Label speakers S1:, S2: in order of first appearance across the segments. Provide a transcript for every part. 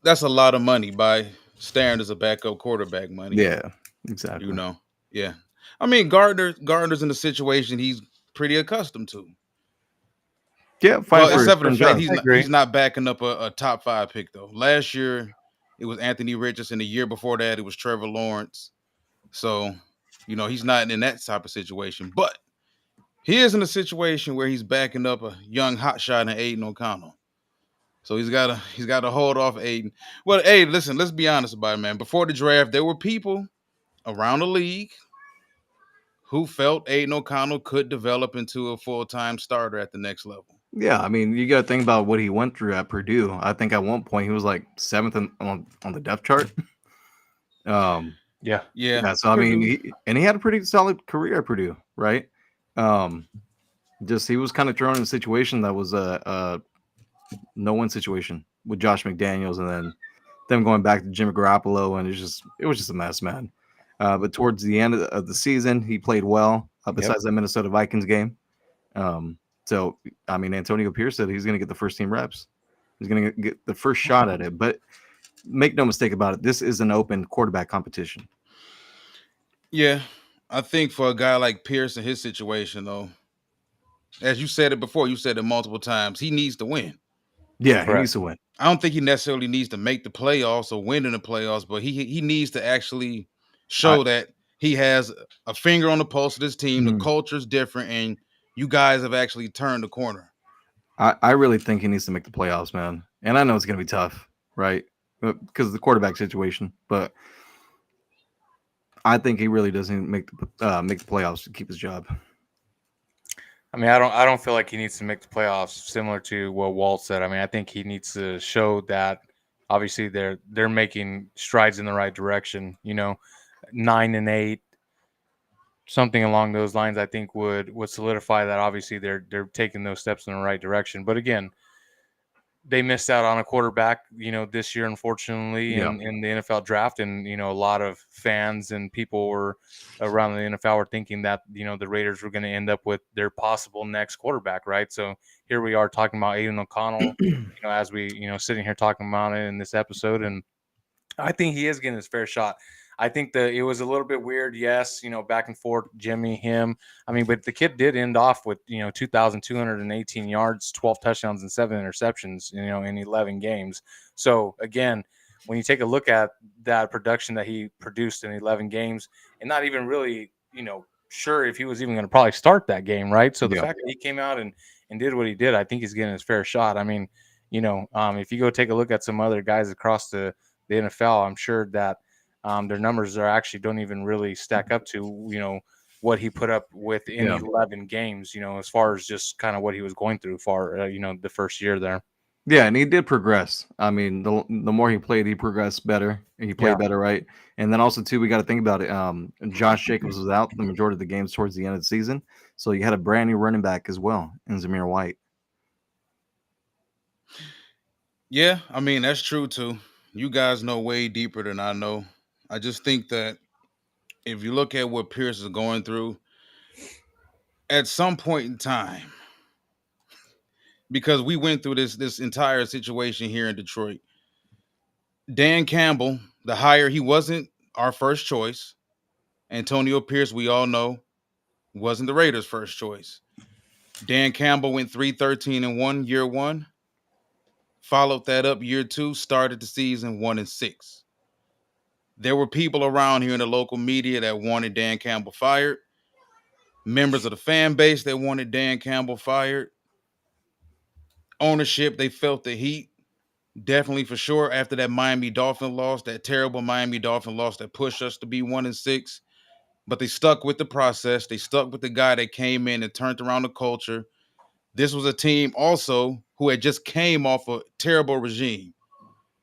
S1: that's a lot of money by staring as a backup quarterback money.
S2: Yeah,
S1: You
S2: exactly.
S1: know, yeah. I mean, Gardner's in a situation he's pretty accustomed to.
S2: Yeah, fighting
S1: Well,
S2: for
S3: Yeah,
S2: his
S1: except for the
S2: starting
S1: fact
S2: job.
S3: I agree.
S1: he's not backing up a top five pick though. Last year it was Anthony Richardson. The year before that it was Trevor Lawrence. So, he's not in that type of situation. But he is in a situation where he's backing up a young hotshot in Aiden O'Connell. So he's gotta hold off Aiden. Well, hey, listen, let's be honest about it, man. Before the draft, there were people around the league who felt Aiden O'Connell could develop into a full-time starter at the next level.
S2: Yeah, I mean, you got to think about what he went through at Purdue. I think at one point he was like seventh on the depth chart. Um,
S3: Yeah.
S1: Yeah,
S2: yeah, so I mean,
S1: Purdue.
S2: he had a pretty solid career at Purdue, right? Um, just he was kind of thrown in a situation that was a no win situation with Josh McDaniels, and then them going back to Jimmy Garoppolo, and it was just a mess, man. But towards the end of the season, he played well.
S3: Yep.
S2: Besides that Minnesota Vikings game, um, so I mean, Antonio Pierce said he's going to get the first team reps. He's going to get the first shot at it. But make no mistake about it, this is an open quarterback competition.
S1: Yeah, I think for a guy like Pierce in his situation, though, as you said it before, you said it multiple times, he needs to win.
S2: Yeah, he needs
S3: Correct.
S2: to win.
S1: I don't think he necessarily needs to make the playoffs or win in the playoffs, but he needs to actually
S2: I
S1: show that he has a finger on the pulse of this team. The
S2: mm,
S1: culture's different, and you guys have actually turned the corner.
S2: I really think he needs to make the playoffs, man. And I know it's going to be tough, right? Because of the quarterback situation, but I think he really doesn't make the playoffs to keep his job.
S3: I mean, I don't feel like he needs to make the playoffs. Similar to what Walt said. I mean, I think he needs to show that obviously they're making strides in the right direction. 9-8, something along those lines. I think would solidify that. Obviously, they're taking those steps in the right direction. But again, they missed out on a quarterback, this year, unfortunately,
S2: Yeah,
S3: in the NFL draft. And, a lot of fans and people were around the NFL were thinking that, the Raiders were going to end up with their possible next quarterback, right? So here we are talking about Aiden O'Connell, as we, sitting here talking about it in this episode. And I think he is getting his fair shot. I think that it was a little bit weird, yes, back and forth, Jimmy, him. I mean, but the kid did end off with 2,218 yards, 12 touchdowns, and 7 interceptions, in 11 games. So again, when you take a look at that production that he produced in 11 games, and not even really, sure if he was even going to probably start that game, right? So the
S2: yeah,
S3: fact that he came out and did what he did, I think he's getting his fair shot. I mean, if you go take a look at some other guys across the NFL, I'm sure that their numbers are actually don't even really stack up to what he put up with in
S2: yeah,
S3: 11 games. As far as just kind of what he was going through for the first year there.
S2: yeah. And he did progress. I mean, the more he played, he progressed better. He
S3: Yeah,
S2: played better, right? And then also too, we got to think about it. Josh Jacobs was out the majority of the games towards the end of the season, so you had a brand new running back as well in Zamir White.
S1: Yeah, I mean that's true too. You guys know way deeper than I know. I just think that if you look at what Pierce is going through, at some point in time, because we went through this entire situation here in Detroit, Dan Campbell, the hire, he wasn't our first choice. Antonio Pierce, we all know, wasn't the Raiders' first choice. Dan Campbell went 3-13-1 year one, followed that up year two, started the season 1-6. There were people around here in the local media that wanted Dan Campbell fired, members of the fan base that wanted Dan Campbell fired, ownership, they felt the heat. Definitely for sure. After that Miami Dolphin loss, that terrible Miami Dolphin loss that pushed us to be 1-6. But they stuck with the process. They stuck with the guy that came in and turned around the culture. This was a team also who had just came off a terrible regime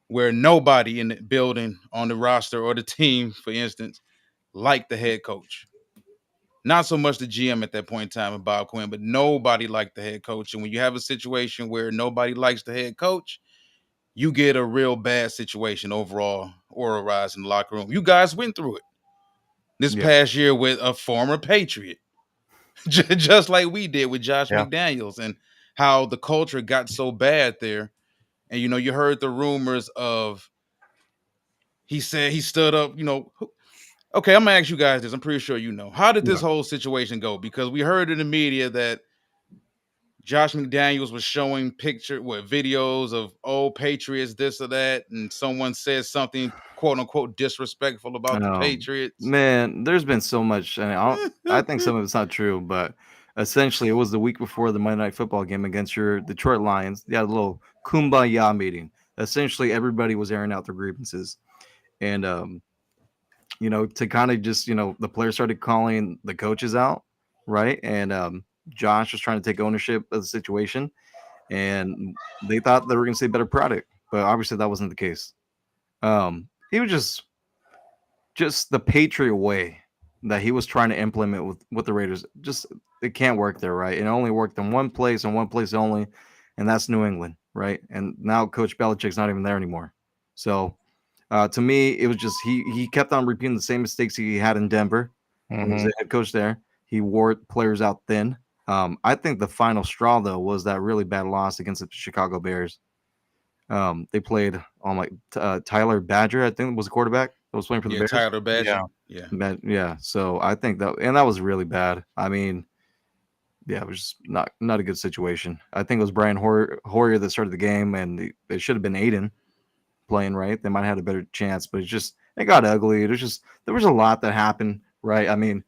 S1: where nobody in the building, on the roster or the team, for instance, liked the head coach. Not so much the GM at that point in time, and Bob Quinn, but nobody liked the head coach. And when you have a situation where nobody likes the head coach, you get a real bad situation overall, or a rise in the locker room. You guys went through it this
S2: Yeah,
S1: past year with a former Patriot, just like we did with Josh
S3: yeah,
S1: McDaniels, and how the culture got so bad there. And you heard the rumors of he said he stood up. Okay, I'm gonna ask you guys this. I'm pretty sure you know. How did this
S2: Yeah.
S1: whole situation go? Because we heard in the media that Josh McDaniels was showing videos of old Patriots, this or that, and someone said something quote unquote disrespectful about the Patriots.
S2: Man, there's been so much, and I think some of it's not true, but essentially, it was the week before the Monday Night Football game against your Detroit Lions. They had a little kumbaya meeting. Essentially, everybody was airing out their grievances, and to kind of just the players started calling the coaches out, right? And Josh was trying to take ownership of the situation, and they thought they were going to see a better product, but obviously that wasn't the case. He was just the Patriot way that he was trying to implement with the Raiders. Just it can't work there, right? It only worked in one place and one place only, and that's New England, right? And now Coach Belichick's not even there anymore. So to me, it was just he kept on repeating the same mistakes he had in Denver when he was
S3: Mm-hmm.
S2: the head coach there. He wore players out thin. I think the final straw though was that really bad loss against the Chicago Bears. They played on Tyler Badger, I think was the quarterback that was playing for the
S1: Yeah,
S2: Bears.
S1: Tyler Badger.
S3: Yeah.
S1: Yeah.
S2: Yeah, so I think that was really bad. I mean, yeah, it was just not a good situation. I think it was Brian Hoyer that started the game, and it should have been Aiden playing, right. They might have had a better chance, but it got ugly. There was a lot that happened, right. I mean,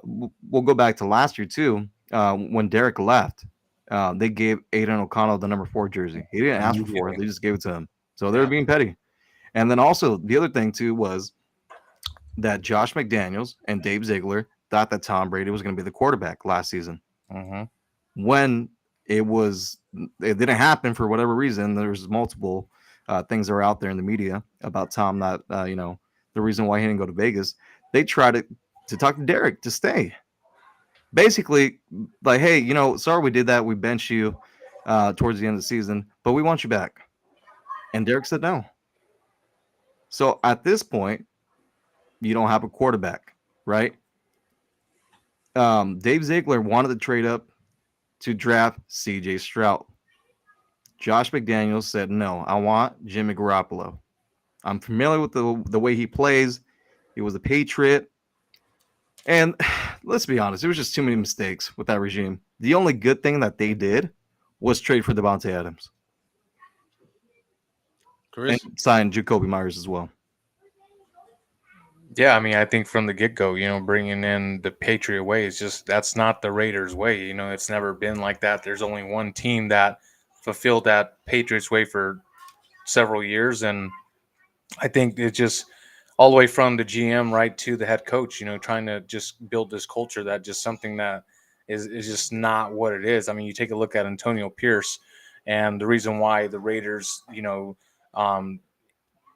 S2: we'll go back to last year too. When Derek left, they gave Aiden O'Connell the number 4 jersey. He didn't ask for it;
S3: Immediately.
S2: they just gave it to him. So they were
S1: Yeah.
S2: being petty. And then also the other thing too was that Josh McDaniels and Dave Ziegler thought that Tom Brady was going to be the quarterback last season.
S3: Mm-hmm.
S2: When it didn't happen for whatever reason. There's multiple things that are out there in the media about Tom not, the reason why he didn't go to Vegas. They tried to talk to Derek to stay. Basically, like, hey, sorry we did that. We benched you towards the end of the season, but we want you back. And Derek said no. So at this point, you don't have a quarterback, right? Dave Ziegler wanted to trade up to draft C.J. Stroud. Josh McDaniels said, no, I want Jimmy Garoppolo. I'm familiar with the way he plays. He was a Patriot. And let's be honest, there was just too many mistakes with that regime. The only good thing that they did was trade for Devontae Adams and
S1: Chris.
S2: sign Jacoby Myers as well.
S3: Yeah, I mean, I think from the get go, bringing in the Patriot way is just that's not the Raiders way. It's never been like that. There's only one team that fulfilled that Patriots way for several years, and I think it just all the way from the GM right to the head coach. Trying to just build this culture that just something that is just not what it is. I mean, you take a look at Antonio Pierce, and the reason why the Raiders, um,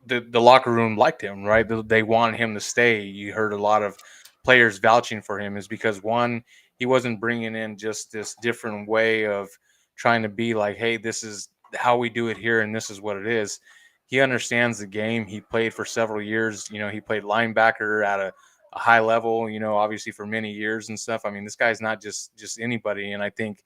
S3: the locker room liked him, right? They wanted him to stay. You heard a lot of players vouching for him is because one, he wasn't bringing in just this different way of trying to be like, hey, this is how we do it here and this is what it is. He understands the game. He played for several years. He played linebacker at a high level, obviously for many years and stuff. I mean, this guy's not just anybody. And I think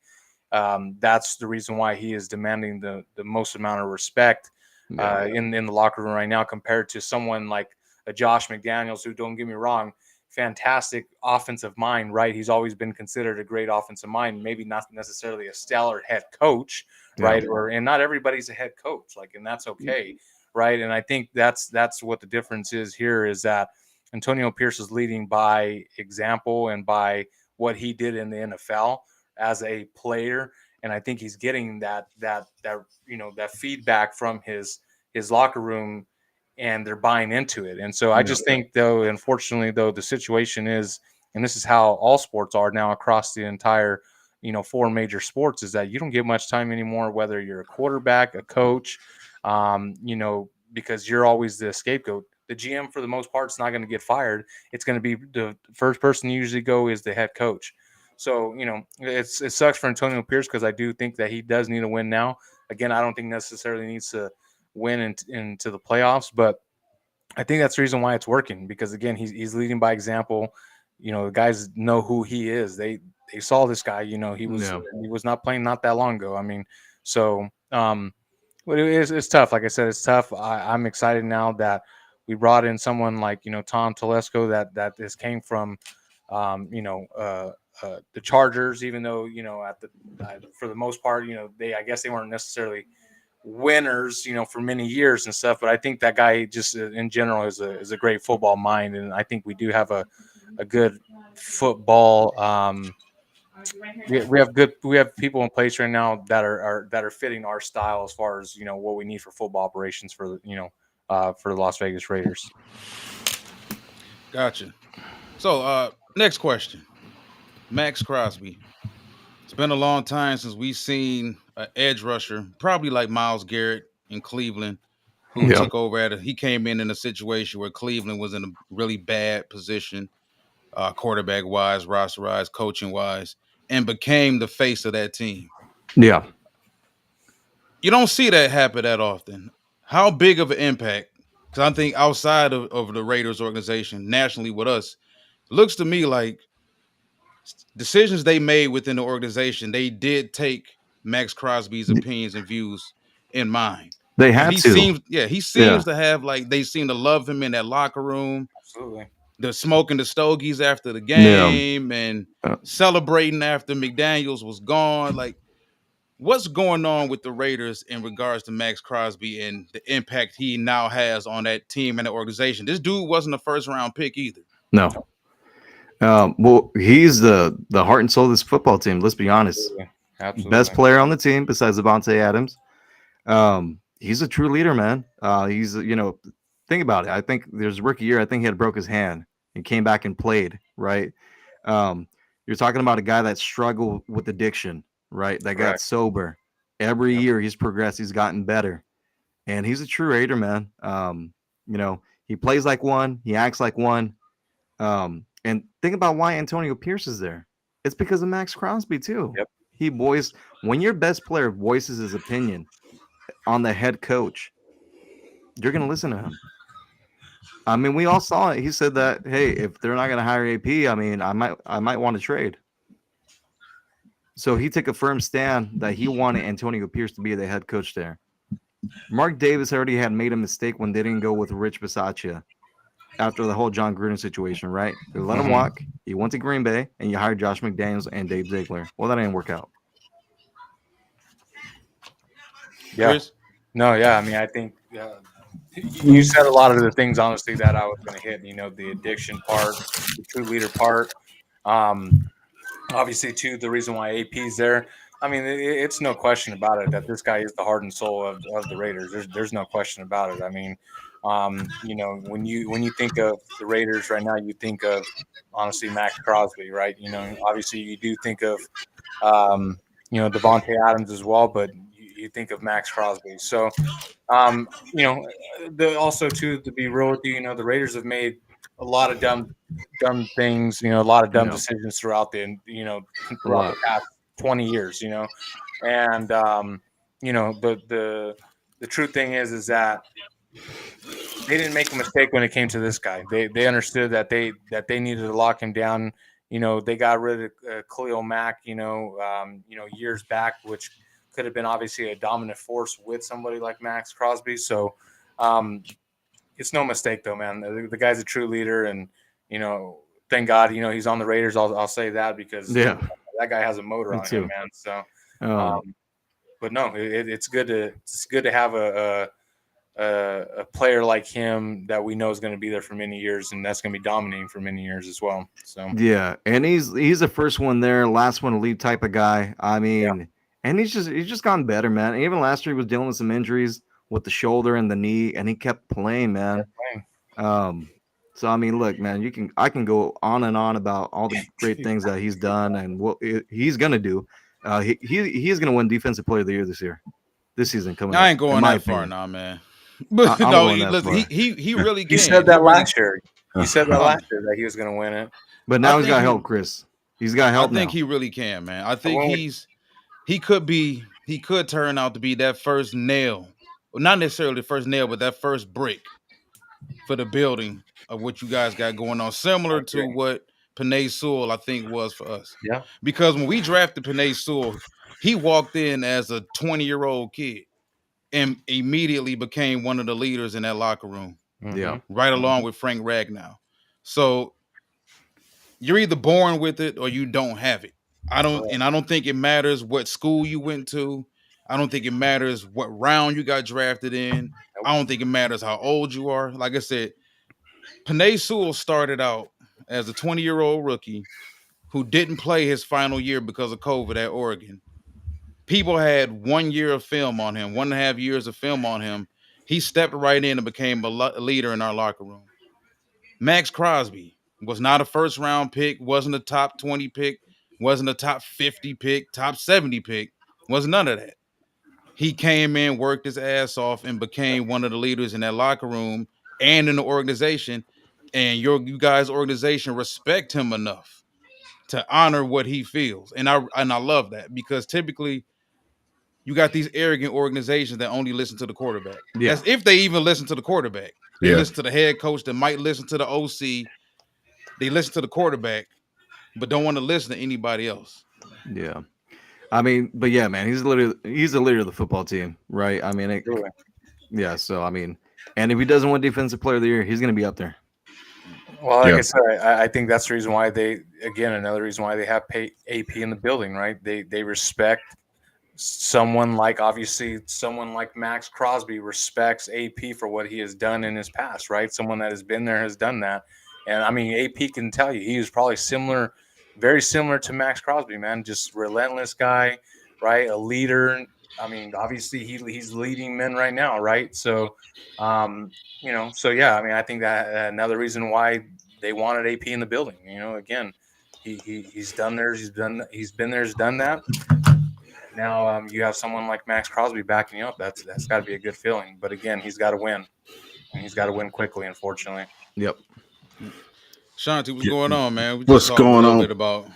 S3: that's the reason why he is demanding the most amount of respect in the locker room right now compared to someone like a Josh McDaniels, who, don't get me wrong, fantastic offensive mind, right? He's always been considered a great offensive mind, maybe not necessarily a stellar head coach, right? And not everybody's a head coach, and that's okay, right? And I think that's what the difference is here is that Antonio Pierce is leading by example and by what he did in the NFL as a player. And I think he's getting that feedback from his locker room, and they're buying into it. And so I just think, though, unfortunately, though, the situation is, and this is how all sports are now across the entire 4 major sports, is that you don't get much time anymore, whether you're a quarterback, a coach, because you're always the scapegoat. The GM, for the most part, is not going to get fired. It's going to be the first person you usually go is the head coach. So, it sucks for Antonio Pierce because I do think that he does need a win now. Again, I don't think necessarily needs to win into the playoffs, but I think that's the reason why it's working because, again, he's leading by example. The guys know who he is. They saw this guy. He was not playing not that long ago. I mean, so Well, it's tough. Like I said, it's tough. I'm excited now that we brought in someone like Tom Telesco that this came from, the Chargers. Even though at the for the most part, I guess they weren't necessarily winners, for many years and stuff. But I think that guy just in general is a great football mind, and I think we do have a good football. We have people in place right now that are fitting our style as far as what we need for football operations for for the Las Vegas Raiders.
S1: Gotcha. So, next question, Max Crosby. It's been a long time since we've seen an edge rusher, probably like Myles Garrett in Cleveland, who
S2: Yeah.
S1: took over he came in a situation where Cleveland was in a really bad position, quarterback wise, roster wise, coaching wise, and became the face of that team.
S2: Yeah.
S1: You don't see that happen that often. How big of an impact? Because I think outside of the Raiders organization, nationally with us, looks to me like decisions they made within the organization, they did take Max Crosby's opinions and views in mind.
S2: They
S1: And
S2: had
S1: he
S2: to.
S1: seems, yeah, he
S2: Yeah.
S1: seems to have like they seem to love him in that locker room,
S3: Absolutely.
S1: the smoking the stogies after the
S2: Yeah.
S1: game and
S2: Uh,
S1: celebrating after McDaniels was gone. Like, what's going on with the Raiders in regards to Max Crosby and the impact he now has on that team and the organization? This dude wasn't a first round pick either.
S2: no. Well, he's the heart and soul of this football team. Let's be honest.
S3: Absolutely.
S2: Best
S3: Absolutely.
S2: player on the team besides Devontae Adams. He's a true leader, man. He's think about it. I think there's rookie year. I think he had broke his hand and came back and played. Right. Um, you're talking about a guy that struggled with addiction, right? That got
S3: Correct.
S2: sober. Every
S3: Yep.
S2: year he's progressed. He's gotten better, and he's a true Raider, man. He plays like one. He acts like one. And think about why Antonio Pierce is there. It's because of Max Crosby too.
S3: Yep.
S2: He voiced when your best player voices his opinion on the head coach, you're gonna listen to him. I mean, we all saw it. He said that, hey, if they're not gonna hire AP, I mean, I might want to trade. So he took a firm stand that he wanted Antonio Pierce to be the head coach there. Mark Davis already had made a mistake when they didn't go with Rich Bisaccia after the whole John Gruden situation, right? They let him
S3: Mhm.
S2: walk. He went to Green Bay, and you hired Josh McDaniels and Dave Ziegler. Well, that didn't work out.
S3: Yeah.
S1: Chris?
S3: No. Yeah. I mean, I think you said a lot of the things honestly that I was going to hit. The addiction part, the true leader part. Obviously, too, the reason why AP's there. I mean, it's no question about it that this guy is the heart and soul of the Raiders. There's no question about it. I mean, when you think of the Raiders right now, you think of honestly Max Crosby, right? Obviously you do think of Devontae Adams as well, but you think of Max Crosby. So um, also too, to be real with you, the Raiders have made a lot of dumb things, a lot of dumb
S2: Yeah.
S3: decisions throughout
S2: A
S3: throughout the
S2: lot.
S3: past 20 years, and the true thing is that they didn't make a mistake when it came to this guy. They understood that they needed to lock him down. They got rid of Khalil Mack, years back, which could have been obviously a dominant force with somebody like Max Crosby. So um, it's no mistake though, man. The guy's a true leader, and thank God, he's on the Raiders. I'll say that because
S2: Yeah,
S3: that guy has a motor
S2: me
S3: on him,
S2: too.
S3: man. So,
S2: Um,
S3: um, but no, it's good to have a player like him that we know is going to be there for many years, and that's going to be dominating for many years as well. So,
S2: yeah, and he's the first one there, last one to leave type of guy. I
S3: yeah,
S2: mean, and he's just gotten better, man. And even last year he was dealing with some injuries with the shoulder and the knee, and he kept playing, man. Um, so I mean, look, man, I can go on and on about all the great things that he's done and what he's gonna do. He's gonna win Defensive Player of the Year this season coming
S1: I
S2: up,
S1: ain't
S2: in
S1: going
S2: my
S1: that far
S2: opinion.
S1: now, man. But
S2: I'm
S1: no,
S2: going that
S1: listen,
S2: far.
S1: he really
S3: you
S1: can.
S3: said
S1: He
S3: that
S1: really.
S3: last year. You said that
S1: Um,
S3: last year that he was going to win it.
S2: But
S1: I
S2: now he's
S1: think
S2: got
S1: he.
S2: help, Chris. He's got
S1: I
S2: help
S1: think
S2: now.
S1: he really can, man. I
S3: I
S1: think
S3: went with
S1: he could turn out to be that first nail, well, not necessarily the first nail, but that first brick for the building of what you guys got going on,
S3: I
S1: similar to
S3: agree.
S1: what Panay Sewell I think was for us.
S3: Yeah,
S1: Because when we drafted Panay Sewell, he walked in as a 20-year-old kid. and immediately became one of the leaders in that locker room,
S2: Yeah.
S3: Mhm.
S1: right along with Frank Ragnow. So you're either born with it or you don't have it. I don't think it matters what school you went to. I don't think it matters what round you got drafted in.
S3: Nope.
S1: I don't think it matters how old you are. Like I said, Panay Sewell started out as a 20-year-old rookie who didn't play his final year because of COVID at Oregon. People had 1 year of film on him, 1.5 years of film on him. He stepped right in and became a leader in our locker room. Max Crosby was not a first round pick, wasn't a top 20 pick, wasn't a top 50 pick, top 70 pick, was none of that. He came in, worked his ass off, and became one of the leaders in that locker room and in the organization. And you guys' organization respect him enough to honor what he feels. And I love that because typically you got these arrogant organizations that only listen to the quarterback.
S2: Yeah.
S1: That's if they even listen to the quarterback. They
S4: Yeah.
S1: listen to the head coach that might listen to the OC. They listen to the quarterback, but don't want to listen to anybody else.
S2: Yeah. I mean, but yeah, man, he's the leader of the football team, right? I mean,
S3: Truly.
S2: yeah. So I mean, and if he doesn't win Defensive Player of the Year, he's going to be up there.
S3: Well, like
S4: Yeah.
S3: I said, I think that's the reason why another reason why they have AP in the building, right? They respect someone like Max Crosby respects AP for what he has done in his past, right? Someone that has been there has done that. And I mean, AP can tell you he was probably very similar to Max Crosby, man. Just relentless guy, right? A leader. I mean, obviously he's leading men right now, right? So, so yeah, I mean, I think that another reason why they wanted AP in the building. Again, he's done there, he's been there, he's done that. Now you have someone like Max Crosby backing you up. That's got to be a good feeling. But again, he's got to win, and he's got to win quickly. Unfortunately.
S2: Yep.
S1: Shanti, what's going on, man? We
S4: What's
S1: just talked a
S4: going
S1: little
S4: on?
S1: bit about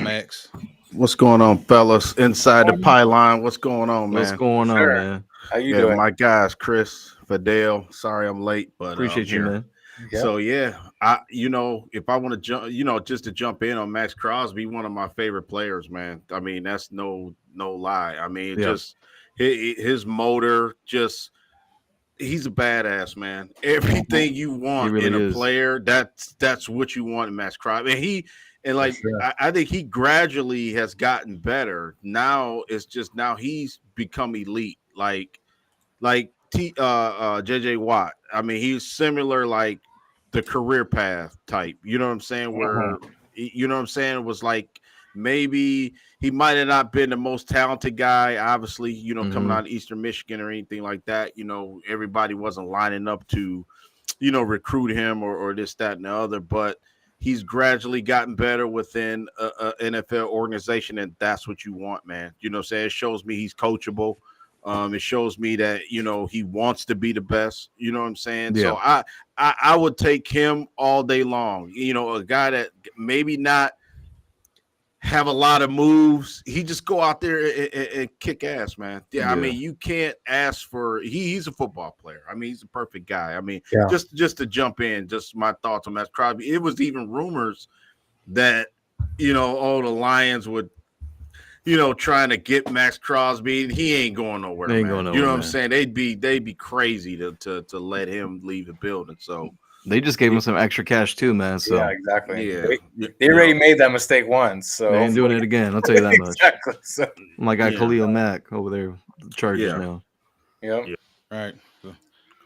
S1: Max.
S4: What's going on, fellas? Inside the pylon, what's going on,
S2: What's
S4: man?
S2: going on,
S3: Sure.
S2: man?
S3: How you
S4: Yeah,
S3: doing?
S4: my guys, Chris, Fidel. Sorry I'm late, but
S2: Appreciate you,
S4: here.
S2: man.
S3: Yeah.
S4: So yeah, if I want to jump, just to jump in on Max Crosby, one of my favorite players, man. I mean, that's no lie. I mean,
S2: Yeah.
S4: just his motor, just he's a badass, man. Everything you want
S2: really
S4: in a
S2: is.
S4: player, that's what you want in Max Crosby. And like
S3: sure.
S4: I think he gradually has gotten better. Now it's just now he's become elite. Like JJ Watt. I mean, he's similar, like the career path type. You know what I'm saying? Where you know what I'm saying? It was like maybe he might have not been the most talented guy, obviously, coming out of Eastern Michigan or anything like that. Everybody wasn't lining up to, recruit him or this, that, and the other, but he's gradually gotten better within a NFL organization, and that's what you want, man. You know what I'm saying? It shows me he's coachable. It shows me that, he wants to be the best. You know what I'm saying?
S2: Yeah.
S4: So I would take him all day long. A guy that maybe not have a lot of moves. He just go out there and kick ass, man. Yeah, I mean, you can't ask for. He's a football player. I mean, he's a perfect guy. I mean, just to jump in, just my thoughts on Max Crosby. It was even rumors that the Lions would, trying to get Max Crosby. He ain't going nowhere.
S2: They ain't
S4: man.
S2: going nowhere,
S4: You know what
S2: man.
S4: I'm saying? They'd be crazy to let him leave the building. So
S2: They just gave him some extra cash too, man. So
S3: yeah, exactly.
S4: yeah,
S3: They already made that mistake once, so
S2: they ain't doing it again. I'll tell you that much.
S3: exactly. So,
S2: My guy
S4: Yeah.
S2: Khalil Mack over there, the Chargers
S4: Yeah.
S2: now.
S3: yep.
S4: Yeah.
S1: All right. All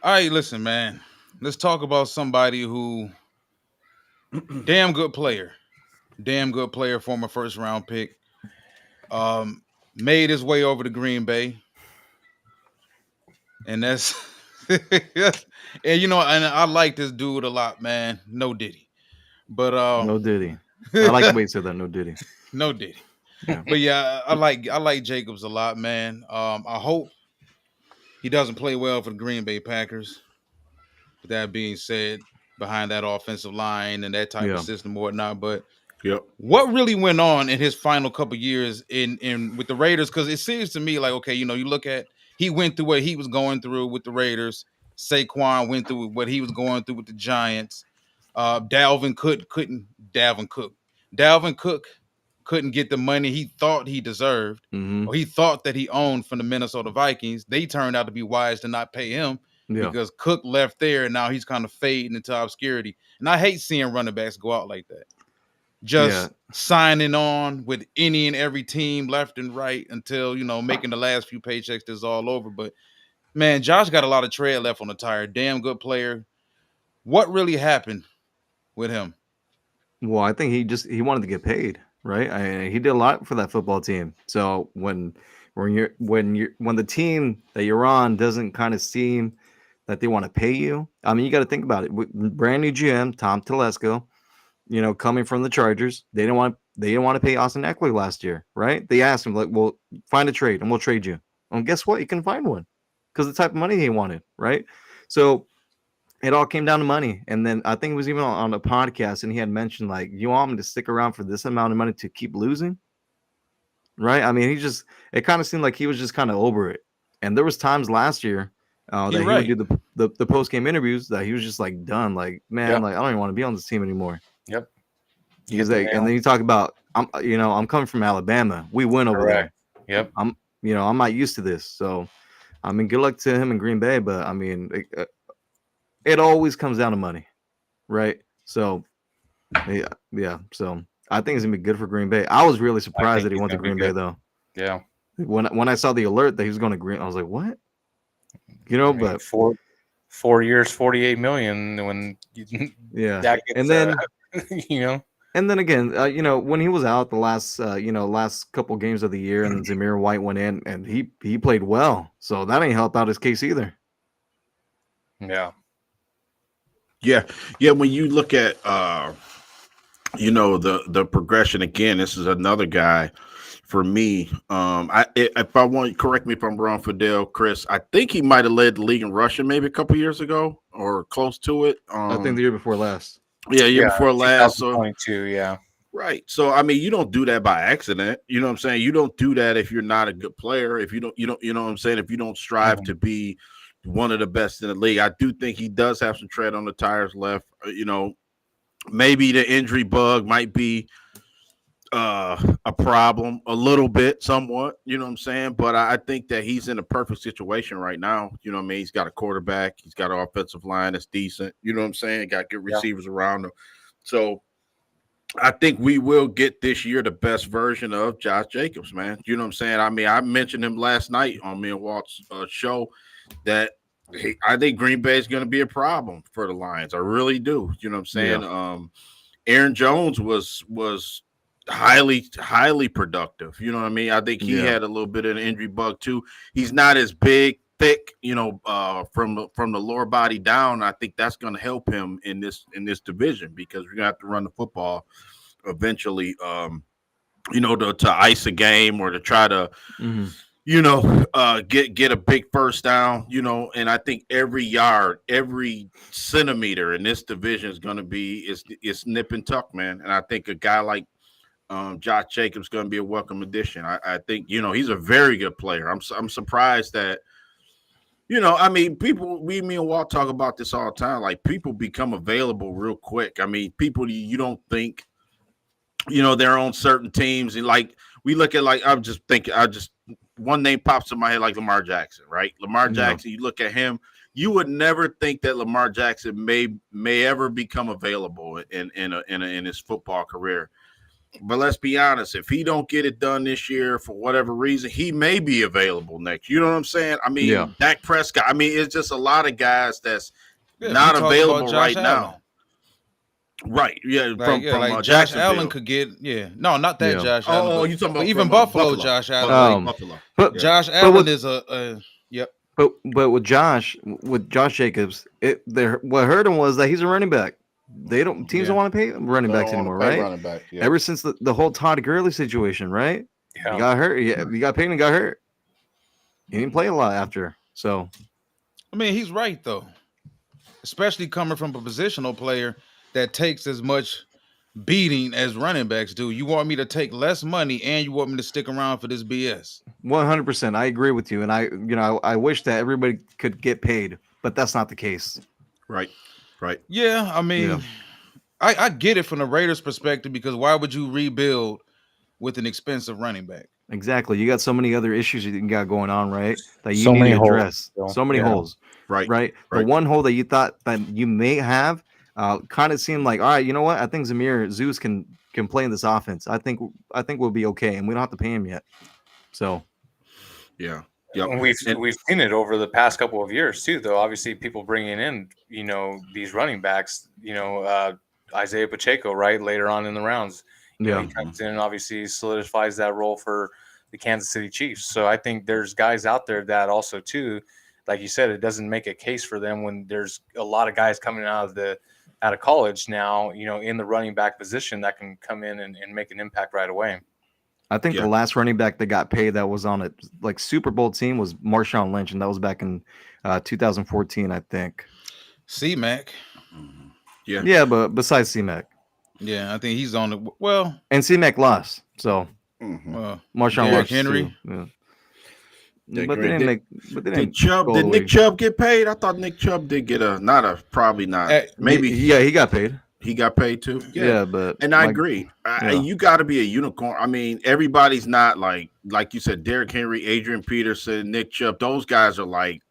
S1: right, listen, man. Let's talk about somebody who damn good player. Former first round pick. Made his way over to Green Bay. And that's and I like this dude a lot, man. No Diddy. But
S2: No Diddy. I like the way you said that. No Diddy.
S1: no Diddy.
S2: Yeah.
S1: But yeah, I like Jacobs a lot, man. I hope he doesn't play well for the Green Bay Packers. With that being said, behind that offensive line and that type
S2: Yeah.
S1: of system or whatnot. But
S4: Yep.
S1: what really went on in his final couple years in with the Raiders? Because it seems to me like, okay, you look at he went through what he was going through with the Raiders. Saquon went through what he was going through with the Giants. Dalvin Cook couldn't get the money he thought he deserved,
S2: Mm-hmm.
S1: or he thought that he owned from the Minnesota Vikings. They turned out to be wise to not pay him
S2: Yeah.
S1: because Cook left there, and now he's kind of fading into obscurity. And I hate seeing running backs go out like that. Just signing on with any and every team left and right until, making the last few paychecks this is all over. But, man, Josh got a lot of tread left on the tire. Damn good player. What really happened with him?
S2: Well, I think he wanted to get paid, right? He did a lot for that football team. So when the team that you're on doesn't kind of seem that they want to pay you, I mean, you got to think about it. Brand new GM Tom Telesco, coming from the Chargers, they didn't want to pay Austin Eckler last year, right? They asked him like, "Well, find a trade and we'll trade you." And guess what? You can find one because the type of money he wanted, right? So it all came down to money. And then I think it was even on a podcast, and he had mentioned like, "You want me to stick around for this amount of money to keep losing?" Right? I mean, it kind of seemed like he was just kind of over it. And there was times last year that he would do the post game interviews that he was just like done, like, man, like I don't even want to be on this team anymore.
S3: Yep.
S2: He's like, and then you talk about, I'm coming from Alabama. We win over there.
S3: Yep.
S2: I'm not used to this. So, I mean, good luck to him in Green Bay, but I mean, it always comes down to money, right? So, yeah. So I think it's gonna be good for Green Bay. I was really surprised that he went to Green Bay though.
S3: Yeah.
S2: When I saw the alert that he was going to Green, I was like, what? But
S3: 4 years, 48 million. When that gets,
S2: and then
S3: And
S2: then again, when he was out the last couple games of the year, and Zamir White went in, and he played well, so that ain't helped out his case either.
S3: Yeah.
S4: When you look at the progression again, this is another guy for me. If I want, correct me if I'm wrong, Fidel, Chris, I think he might have led the league in rushing maybe a couple years ago or close to it.
S2: I think the year before last.
S4: Year before last. So
S3: 2022,
S4: right. So I mean, you don't do that by accident. You know what I'm saying? You don't do that if you're not a good player. If you know what I'm saying? If you don't strive to be one of the best in the league. I do think he does have some tread on the tires left. Maybe the injury bug might be a problem a little bit, somewhat, you know what I'm saying? But I think that he's in a perfect situation right now. You know what I mean? He's got a quarterback. He's got an offensive line that's decent. You know what I'm saying? Got good receivers around him. So I think we will get this year the best version of Josh Jacobs, man. You know what I'm saying? I mean, I mentioned him last night on me and Walt's show that I think Green Bay is going to be a problem for the Lions. I really do. You know what I'm saying? Yeah. Aaron Jones was highly productive. You know what I mean? I think he had a little bit of an injury bug too. He's not as big, thick, from the lower body down. I think that's going to help him in this division because we're going to have to run the football eventually, to ice a game or to try to, get a big first down, and I think every yard, every centimeter in this division is going to be, it's nip and tuck, man. And I think a guy like Josh Jacobs going to be a welcome addition. I think, he's a very good player. I'm surprised that, I mean, me and Walt talk about this all the time. Like, people become available real quick. I mean, people you don't think, they're on certain teams. And like, we look at, like, one name pops in my head, like Lamar Jackson, right? Lamar Jackson, you look at him, you would never think that Lamar Jackson may ever become available in his football career. But let's be honest, if he don't get it done this year for whatever reason, he may be available next. You know what I'm saying? I mean, Dak Prescott. I mean, it's just a lot of guys that's not available right now. Right. Yeah. From
S1: Josh Allen could get. Yeah. No, not that Josh Allen.
S4: Oh, you talking about
S1: even Buffalo? Josh Allen.
S4: Buffalo.
S1: But Josh Allen is a. Yep.
S2: But with Josh Jacobs, what hurt him was that he's a running back. Teams don't want to pay running backs anymore, right?
S4: Running back,
S2: Ever since the whole Todd Gurley situation, right?
S3: Yeah.
S2: He got hurt. Yeah, he got paid and got hurt. He didn't play a lot after. So,
S1: I mean, he's right though, especially coming from a positional player that takes as much beating as running backs do. You want me to take less money and you want me to stick around for this BS?
S2: 100%. I agree with you, and I wish that everybody could get paid, but that's not the case.
S4: Right.
S1: Yeah, I mean, I get it from the Raiders' perspective because why would you rebuild with an expensive running back.
S2: Exactly. You got so many other issues that you got going on, right? That you
S3: So
S2: need
S3: many
S2: to
S3: holes,
S2: address.
S3: Bill.
S2: So many
S3: Yeah.
S2: holes.
S4: Right.
S2: Right. The
S4: Right.
S2: one hole that you thought that you may have kind of seemed like, all right, you know what? I think Zeus can play in this offense. I think we'll be okay, and we don't have to pay him yet. So
S4: Yeah. Yep.
S3: And we've seen it over the past couple of years too, though. Obviously, people bringing in, these running backs, Isaiah Pacheco, right, later on in the rounds.
S2: yeah,
S3: He comes in and obviously solidifies that role for the Kansas City Chiefs. So I think there's guys out there that also too, like you said, it doesn't make a case for them when there's a lot of guys coming out of college now, in the running back position that can come in and make an impact right away.
S2: I think
S4: Yeah.
S2: the last running back that got paid that was on a like Super Bowl team was Marshawn Lynch, and that was back in 2014, I think.
S1: C-Mac.
S4: Mhm. Yeah.
S2: Yeah, but besides C-Mac,
S1: Yeah, I think he's on the well.
S2: and C-Mac lost, so
S4: Mhm.
S2: Marshawn
S1: Derrick
S2: lost
S1: Henry.
S2: too. Yeah.
S4: Derrick
S2: But they
S4: Henry.
S2: didn't make. But they
S4: Did
S2: didn't.
S4: Chubb?
S2: go
S4: Did
S2: all the
S4: Nick
S2: way.
S4: Chubb get paid? I thought Nick Chubb did get probably not. Maybe
S2: Yeah, he got paid.
S4: he got paid too.
S2: Yeah, but
S4: And I
S2: like,
S4: agree.
S2: yeah.
S4: You got to be a unicorn. I mean, everybody's not like you said, Derrick Henry, Adrian Peterson, Nick Chubb. Those guys are like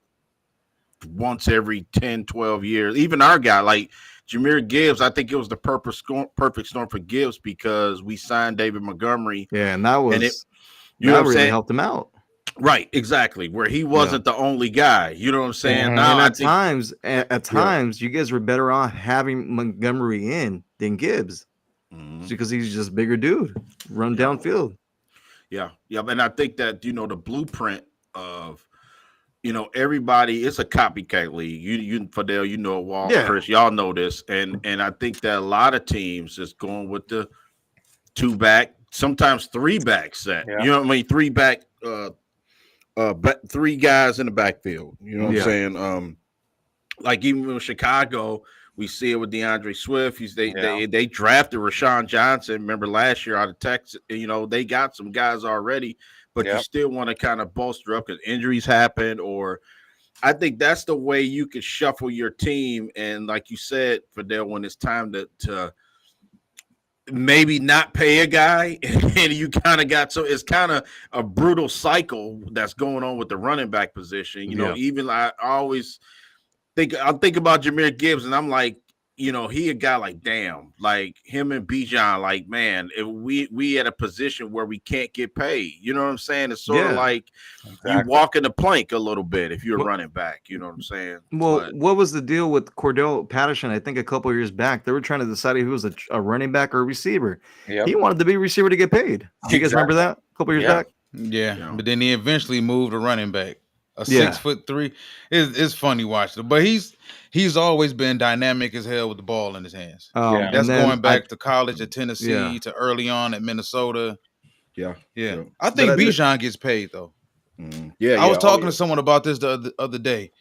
S4: once every 10, 12 years. Even our guy, like Jahmyr Gibbs, I think it was the perfect storm for Gibbs because we signed David Montgomery.
S2: Yeah, and that was
S4: You know
S2: that
S4: what I'm
S2: really
S4: saying?
S2: helped him out.
S4: Right, exactly. Where he wasn't the only guy. You know what I'm saying?
S3: Mhm.
S4: Now
S2: And
S4: I
S2: at
S4: think
S2: times, you guys were better off having Montgomery in than Gibbs
S4: Mhm.
S2: because he's just a bigger dude, run downfield.
S4: Yeah. And I think that the blueprint of everybody, it's a copycat league. You Fidel, Walt,
S2: Yeah.
S4: Chris, y'all know this, and I think that a lot of teams is going with the 2-back, sometimes 3-back set.
S3: Yeah.
S4: You know what I mean? 3-back, three guys in the backfield. You know what
S2: Yeah.
S4: I'm saying? Like even with Chicago, we see it with DeAndre Swift. They drafted Rashawn Johnson. Remember last year out of Texas? They got some guys already, but you
S3: Yep.
S4: still want to kind of bolster up because injuries happen. Or I think that's the way you can shuffle your team. And like you said, Fidel, when it's time to maybe not pay a guy, and you kind of got it's kind of a brutal cycle that's going on with the running back position. Even I always think about Jahmyr Gibbs, and I'm like, he a guy like, damn, like him and Bijan, like, man, if we at a position where we can't get paid. You know what I'm saying? It's sort of like you walking the plank a little bit if you're running back. You know what I'm saying?
S2: Well, what was the deal with Cordell Patterson? I think a couple of years back, they were trying to decide if he was a running back or a receiver.
S3: Yep.
S2: He wanted to be a receiver to get paid. Do you guys remember that a couple of years back?
S1: Yeah, but then he eventually moved to running back. A
S2: Yeah.
S1: 6'3" is funny watching, but he's always been dynamic as hell with the ball in his hands.
S3: Yeah.
S1: That's
S2: and then
S1: going back to college at Tennessee
S2: Yeah.
S1: to early on at Minnesota.
S4: Yeah.
S1: I think
S4: But
S1: Bijan gets paid though.
S4: Yeah,
S1: I was talking to someone about this the other day.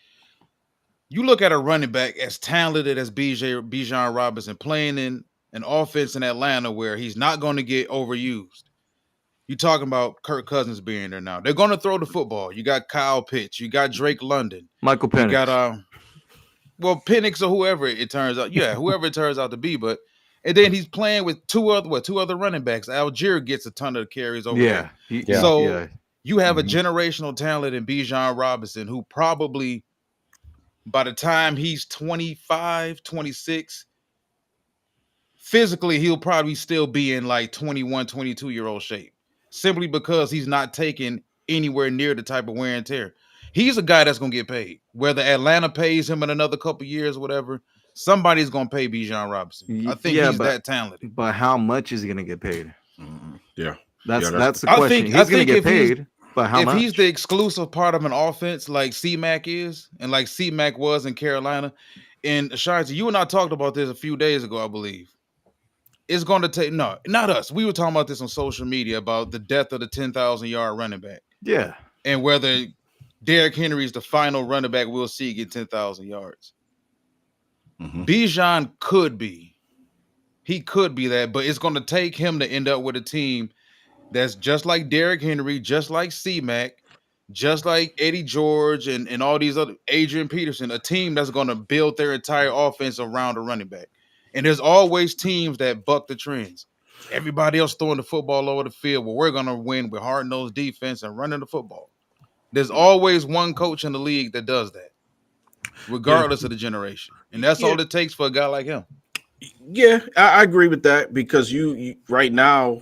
S1: You look at a running back as talented as Bijan Robinson playing in an offense in Atlanta where he's not going to get overused. You talking about Kirk Cousins being there now. They're going to throw the football. You got Kyle Pitts. You got Drake London.
S2: Michael Penix.
S1: You got Penix or whoever it turns out. Yeah, whoever it turns out to be. But and then he's playing with two other running backs. Algier gets a ton of carries over there. So you have a generational talent in Bijan Robinson who probably by the time he's 25, 26, physically he'll probably still be in like 21, 22-year-old shape. Simply because he's not taking anywhere near the type of wear and tear. He's a guy that's going to get paid. Whether Atlanta pays him in another couple years or whatever, somebody's going to pay Bijan Robinson. I think he's that talented.
S2: But how much is he going to get paid?
S4: Yeah.
S2: That's the question. He's going to get paid, but how much?
S1: If he's the exclusive part of an offense like C-Mac is, and like C-Mac was in Carolina, and Ashanti, you and I talked about this a few days ago, I believe. It's going to take not us. We were talking about this on social media about the death of the 10,000-yard running back.
S2: Yeah,
S1: and whether Derrick Henry is the final running back we'll see get 10,000 yards. Bijan could be. He could be that, but it's going to take him to end up with a team that's just like Derrick Henry, just like C-Mac, just like Eddie George and all these other Adrian Peterson, a team that's going to build their entire offense around a running back. And there's always teams that buck the trends. Everybody else throwing the football over the field. Well, we're gonna win with hard-nosed defense and running the football. There's always one coach in the league that does that,
S4: Yeah,
S1: regardless of the generation. And that's
S4: yeah,
S1: all it takes for a guy like him.
S4: yeah. I agree with that because you right now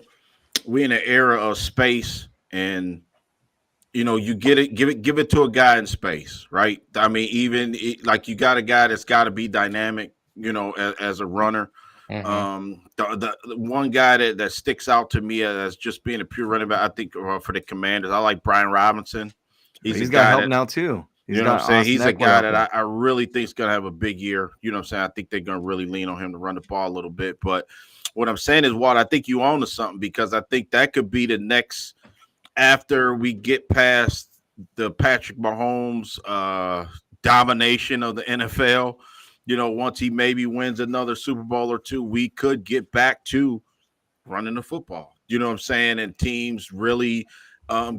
S4: we're in an era of space, and you give it to a guy in space, right? I mean, like you got a guy that's got to be dynamic, as a runner.
S3: Mhm.
S4: The one guy that sticks out to me as just being a pure running back, I think, for the Commanders, I like Brian Robinson. He's a
S2: He's got
S4: guy
S2: help
S4: that,
S2: now too. He's
S4: what I'm
S2: got
S4: saying.
S2: Austin
S4: He's a
S2: Eckler
S4: guy
S2: out
S4: that
S2: there.
S4: I really think is going to have a big year. You know what I'm saying? I think they're going to really lean on him to run the ball a little bit. But what I'm saying is, Walt, I think you own to something, because I think that could be the next, after we get past the Patrick Mahomes domination of the NFL. Once he maybe wins another Super Bowl or two, we could get back to running the football. You know what I'm saying? And teams really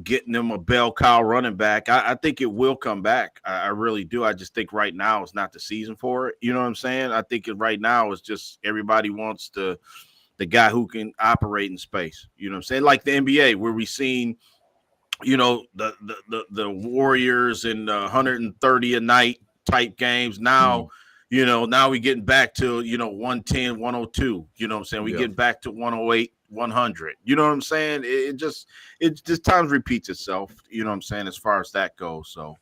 S4: getting them a bell cow running back. I think it will come back. I really do. I just think right now it's not the season for it. You know what I'm saying? I think right now it's just everybody wants the guy who can operate in space. You know what I'm saying? Like the NBA, where we seen the Warriors in 130 a night type games. Now, now we getting back to 110, 102. You know what I'm saying? We
S2: Yeah.
S4: get back to 108, 100. You know what I'm saying? It just times repeats itself. You know what I'm saying? As far as that goes. So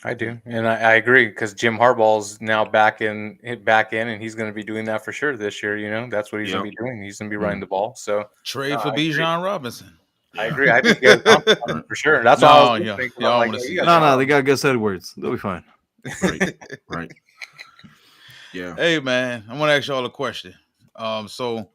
S3: I do, and I agree, because Jim Harbaugh's now back in, and he's going to be doing that for sure this year. That's what he's going to be doing. He's going to be running the ball. So
S1: Trade for
S3: I agree.
S1: Bijan Robinson.
S3: I agree. I think you guys on for sure. That's what I was listening to. I'm like,
S1: wanna
S3: hey,
S1: see
S3: you guys
S1: that.
S3: are
S2: No,
S3: on.
S2: they got Gus Edwards. They'll be fine.
S4: right. Yeah.
S1: Hey man, I want to ask y'all a question. So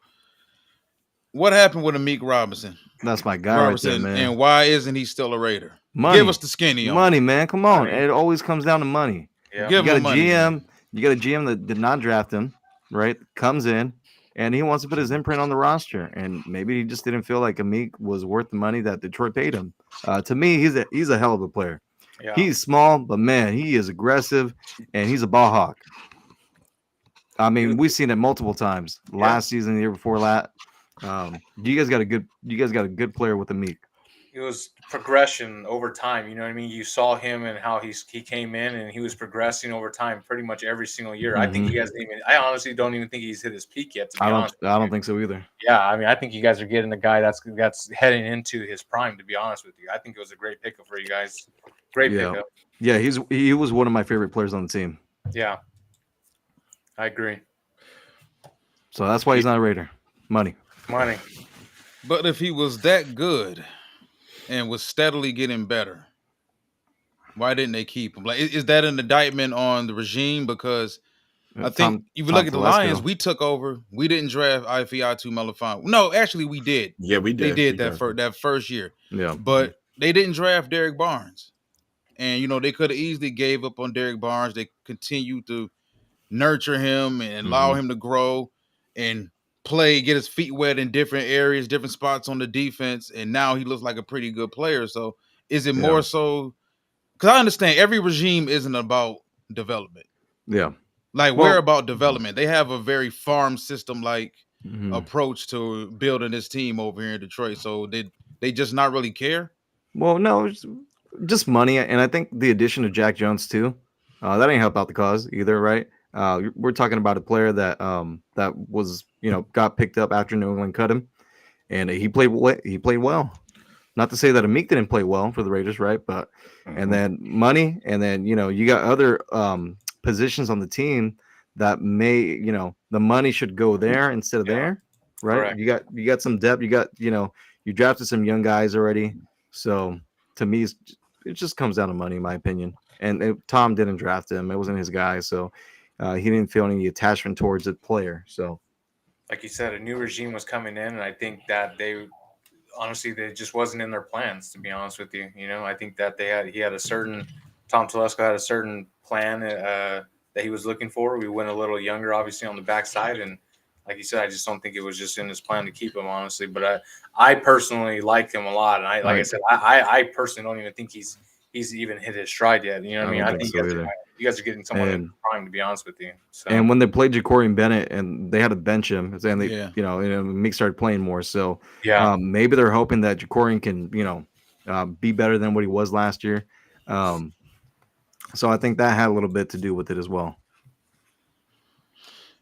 S1: what happened with Amik Robinson?
S2: That's my guy right there, man.
S1: And why isn't he still a Raider?
S2: Money.
S1: Give us the skinny on
S2: Money,
S1: it.
S2: man. Come on.
S3: Money.
S2: It always comes down to money.
S3: Yeah.
S1: Give
S2: You got a
S1: him money,
S2: GM.
S1: man.
S2: You got a GM that did not draft him, right? Comes in and he wants to put his imprint on the roster, and maybe he just didn't feel like Amik was worth the money that Detroit paid him. To me, he's a hell of a player.
S3: Yeah.
S2: He's small, but man, he is aggressive, and he's a ball hawk. I mean, we've seen it multiple times. Last season, the year before that. You guys got a good player with Amik.
S3: It was progression over time. You know what I mean? You saw him and how he came in, and he was progressing over time pretty much every single year. I think he hasn't even. I honestly don't even think he's hit his peak yet. To be honest,
S2: I don't think so either.
S3: Yeah, I mean, I think you guys are getting a guy that's heading into his prime. To be honest with you, I think it was a great pickup for you guys. Great pickup.
S2: Yeah, he was one of my favorite players on the team.
S3: Yeah, I agree.
S2: So that's why he's not a Raider. Money.
S1: But if he was that good and was steadily getting better, why didn't they keep him? Like, is that an indictment on the regime? Because I think if you look at the Lions, we took over. We didn't draft Ifeatu Melifonwu. No, actually, we did.
S4: Yeah, we did.
S1: They did that first year.
S2: Yeah,
S1: but they didn't draft Derek Barnes, and they could have easily gave up on Derek Barnes. They continued to nurture him and allow him to grow and play, get his feet wet in different areas, different spots on the defense, and now he looks like a pretty good player. So is it more so? Because I understand every regime isn't about development.
S2: Yeah.
S1: Like, we're about development. They have a very farm system like approach to building this team over here in Detroit. So did they just not really care?
S2: Well, no, it's just money. And I think the addition of Jack Jones too, that ain't help out the cause either, right? We're talking about a player that that was, got picked up after New England cut him, and he played well. Not to say that Amik didn't play well for the Raiders, right? But and then money, and then you got other positions on the team that may, the money should go there instead of there, right?
S3: Correct.
S2: You got some depth. You got you drafted some young guys already. So to me, it just comes down to money, in my opinion. And Tom didn't draft him; it wasn't his guy, so he didn't feel any attachment towards the player. So,
S3: like you said, a new regime was coming in, and I think that they just wasn't in their plans, to be honest with you. I think that Tom Telesco had a certain plan that he was looking for. We went a little younger, obviously, on the backside, and like you said, I just don't think it was just in his plan to keep him, honestly. But I personally like him a lot, and I personally don't even think he's even hit his stride yet. You know what I mean? I think you you guys are getting someone in
S2: And
S3: prime, to be honest with you. So
S2: and when they played Ja'Cory Bennett and they had to bench him, and they
S1: Yeah.
S2: Meek started playing more. So
S3: yeah,
S2: maybe they're hoping that Ja'Cory can be better than what he was last year. So I think that had a little bit to do with it as well.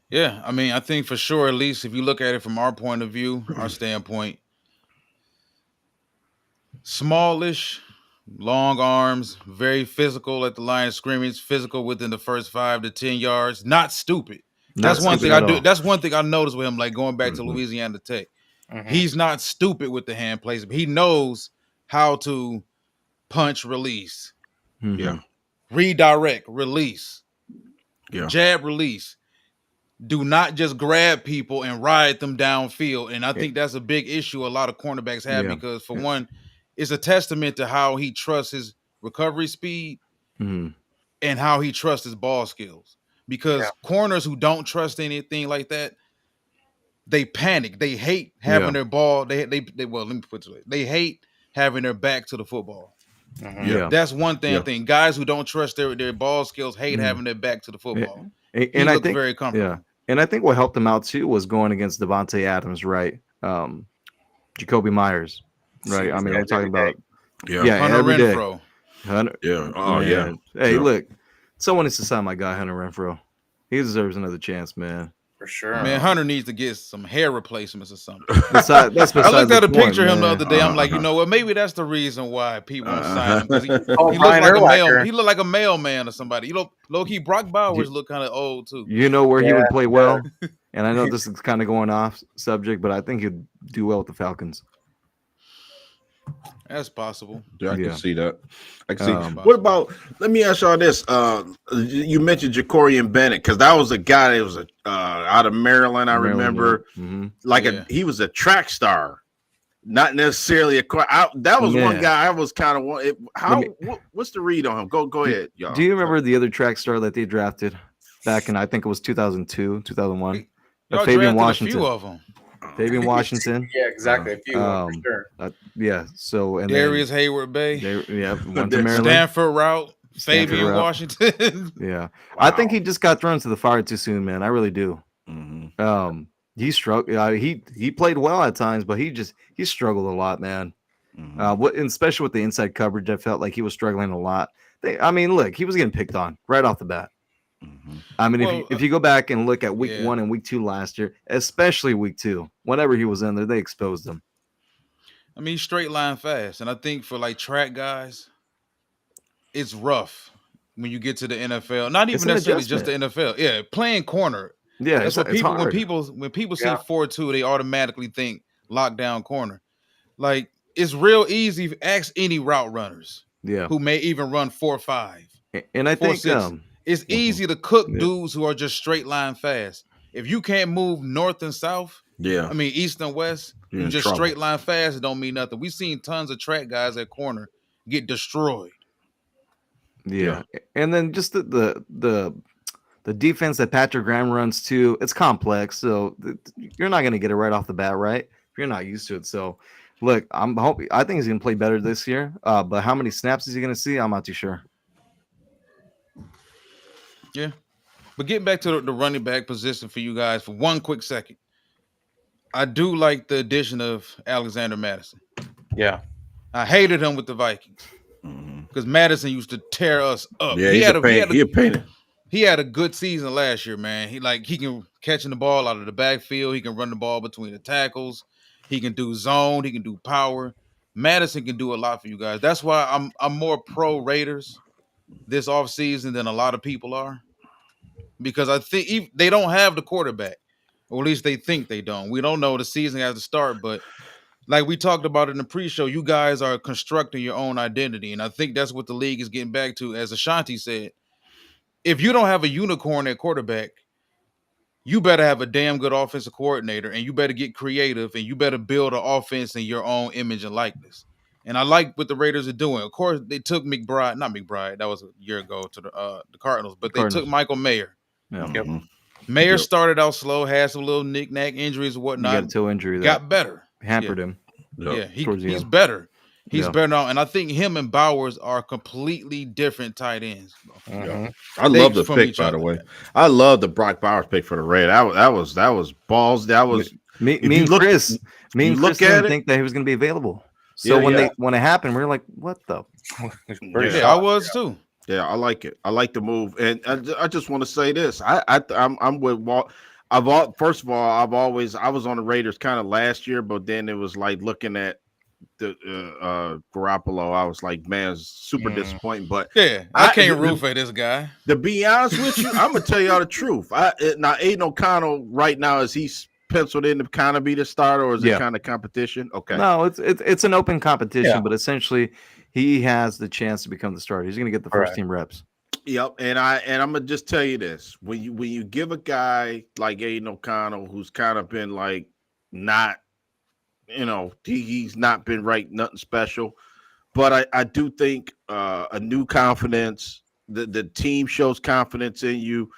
S1: Yeah, I mean, I think for sure, at least if you look at it from our point of view, our standpoint, smallish, long arms, very physical at the line of scrimmage, physical within the first 5 to 10 yards, not stupid.
S2: Not
S1: That's one
S2: stupid
S1: thing
S2: at
S1: I do.
S2: all.
S1: That's one thing I noticed with him, like going back to
S4: Mhm.
S1: Louisiana Tech.
S3: mhm.
S1: He's not stupid with the hand placement. He knows how to punch, release,
S2: Mhm.
S4: Yeah.
S1: redirect, release,
S4: Yeah.
S1: jab, release. Do not just grab people and ride them downfield. And I think that's a big issue a lot of cornerbacks have
S2: Yeah.
S1: because, for one, it's a testament to how he trusts his recovery speed
S2: Mhm.
S1: and how he trusts his ball skills. Because corners who don't trust anything like that, they panic. They hate having
S2: Yeah.
S1: their ball. They well, let me put it this way. They hate having their back to the football.
S3: Mhm.
S2: Yeah.
S1: That's one thing.
S4: Yeah.
S1: I think guys who don't trust their ball skills hate
S2: Mhm.
S1: having their back to the football.
S2: And
S1: He
S2: I
S1: looks
S2: think
S1: very comfortable.
S2: yeah. And I think what helped him out too was going against Devontae Adams, right? Jacoby Myers, right?
S3: See
S2: I
S3: these
S2: mean,
S3: guys
S2: we're talking
S3: every day.
S2: about
S4: Yeah.
S1: Hunter
S2: every day.
S1: Renfro.
S2: Hunter,
S4: Yeah. Oh yeah.
S2: man. Hey,
S4: Yeah.
S2: look, someone needs to sign my guy Hunter Renfro. He deserves another chance, man.
S3: For sure.
S1: Man, Hunter needs to get some hair replacements or something.
S2: That's
S1: I
S2: besides
S1: looked at
S2: the
S1: a picture
S2: point,
S1: of him the
S2: man.
S1: other day. I'm like, you know what? Maybe that's the reason why people want to sign him because he
S3: Oh,
S1: looks
S3: Brian
S1: like a mail.
S3: Urlacher.
S1: He looked like a mailman or somebody. You know, low key Brock Bowers look kind of old too.
S2: You know where he
S3: Yeah,
S2: would play
S3: he
S2: well, and I know this is kind of going off subject, but I think he'd do well with the Falcons.
S1: That's possible.
S4: Yeah, I
S2: Yeah.
S4: can see that. I can see.
S2: Um,
S4: What about? Let me ask y'all this. You mentioned Ja'Cory Bennett because that was a guy that was out of Maryland. I remember, like
S1: Yeah.
S4: he was a track star, not necessarily a. That was one
S2: Yeah.
S4: guy I was kind of. How?
S2: me-
S4: What's the read on him? Go ahead, y'all.
S2: Do you remember the other track star that they drafted back in, I think it was 2002, 2001?
S1: Y'all
S2: Fabian
S1: drafted
S2: Washington.
S1: a few of them.
S2: Fabian Washington.
S3: Yeah, exactly. A few of them,
S2: Um,
S3: for sure.
S2: Yeah. So and
S1: Darius Hayward Bay,
S2: then went to Maryland.
S1: Stanford route,
S2: Stanford
S1: Fabian
S2: route.
S1: Washington.
S2: Yeah, I think he just got thrown to the fire too soon, man. I really do.
S4: Mhm.
S2: He struggled. He played well at times, but he struggled a lot, man.
S4: Mhm.
S2: And especially with the inside coverage, I felt like he was struggling a lot. Look, he was getting picked on right off the bat.
S4: Mhm.
S2: I mean,
S1: Well,
S2: if you go back and look at week
S1: yeah.
S2: 1 and week 2 last year, especially week 2, whenever he was in there, they exposed him.
S1: I mean, he's straight line fast, and I think for like track guys, it's rough when you get to the NFL. Not
S2: It's
S1: even
S2: an
S1: necessarily just the
S2: adjustment.
S1: NFL. Yeah, playing corner.
S2: Yeah,
S1: That's what
S2: it's
S1: people
S2: hard.
S1: when people see
S3: Yeah.
S1: 4-2, they automatically think lockdown corner. Like it's real easy. Ask any route runners
S2: Yeah,
S1: who may even run 4-5,
S2: and I think
S1: 4-6. It's easy to cook
S2: Yeah.
S1: dudes who are just straight line fast. If you can't move north and south,
S4: Yeah.
S1: I mean east and west,
S4: You're
S1: you
S4: in
S1: just
S4: trouble.
S1: straight line fast. It don't mean nothing. We've seen tons of track guys at corner get destroyed.
S2: yeah, and then just the defense that Patrick Graham runs too, it's complex. So you're not going to get it right off the bat, right? If you're not used to it. So, look, I think he's going to play better this year. But how many snaps is he going to see? I'm not too sure.
S1: Yeah. But getting back to the running back position for you guys for one quick second. I do like the addition of Alexander Madison.
S3: Yeah.
S1: I hated him with the Vikings
S4: Mhm.
S1: because Madison used to tear us up.
S4: Yeah,
S1: he
S4: he's
S1: had
S4: a pain. He a pain.
S1: he had a good season last year, man. He can catching the ball out of the backfield. He can run the ball between the tackles. He can do zone. He can do power. Madison can do a lot for you guys. That's why I'm more pro Raiders this offseason than a lot of people are. Because I think they don't have the quarterback. Or at least they think they don't. We don't know. The season has to start, but like we talked about in the pre-show, you guys are constructing your own identity. And I think that's what the league is getting back to. As Ashanti said, if you don't have a unicorn at quarterback, you better have a damn good offensive coordinator and you better get creative and you better build an offense in your own image and likeness. And I like what the Raiders are doing. Of course, they took not McBride, that was a year ago to the Cardinals, but they took Michael Mayer.
S2: Yeah.
S4: Mhm.
S1: Mayer
S4: Yep.
S1: started out slow, had some little knick-knack injuries and
S2: He got
S1: whatnot.
S2: a toe injury that
S1: Got better.
S2: hampered him.
S4: Yep.
S1: Yeah,
S2: towards the
S1: he's
S2: end.
S1: better. He's
S2: Yeah.
S1: better now, and I think him and Bowers are completely different tight ends, bro.
S4: Yeah.
S3: Mhm.
S4: I
S1: They
S4: love the
S1: from
S4: pick,
S1: each
S4: by the
S1: other.
S4: way. I love the Brock Bowers pick for the Raiders. That was balls. That
S2: Me,
S4: was
S2: me,
S4: if
S2: me
S4: you
S2: and
S4: look
S2: Chris, me
S4: you
S2: and Chris
S4: look at
S2: didn't
S4: it.
S2: think that he was going to be available. So
S4: Yeah, yeah,
S2: when it happened, we were like, "What the?"
S3: Very
S4: yeah.
S1: Yeah, I
S3: shocked.
S1: was too.
S4: Yeah, I like it. I like the move, and I just want to say this. I'm with Walt. First of all, I was on the Raiders kind of last year, but then it was like looking at the Garoppolo. I was like, man, it's super
S3: Mm.
S4: disappointing. But
S1: Yeah, I
S4: I
S1: can't root for this guy.
S4: to be honest with you, I'm gonna tell y'all the truth. Now Aiden O'Connell right now is he penciled in to kind of be the starter, or is it
S2: Yeah.
S4: kind of competition? Okay.
S2: No, it's an open competition,
S3: Yeah.
S2: but essentially, he has the chance to become the starter. He's going to get the first
S3: Right.
S2: team reps.
S4: Yep, and I'm gonna just tell you this: when you give a guy like Aiden O'Connell, who's kind of been like not, he's not been right, nothing special, but I do think a new confidence, the team shows confidence in you.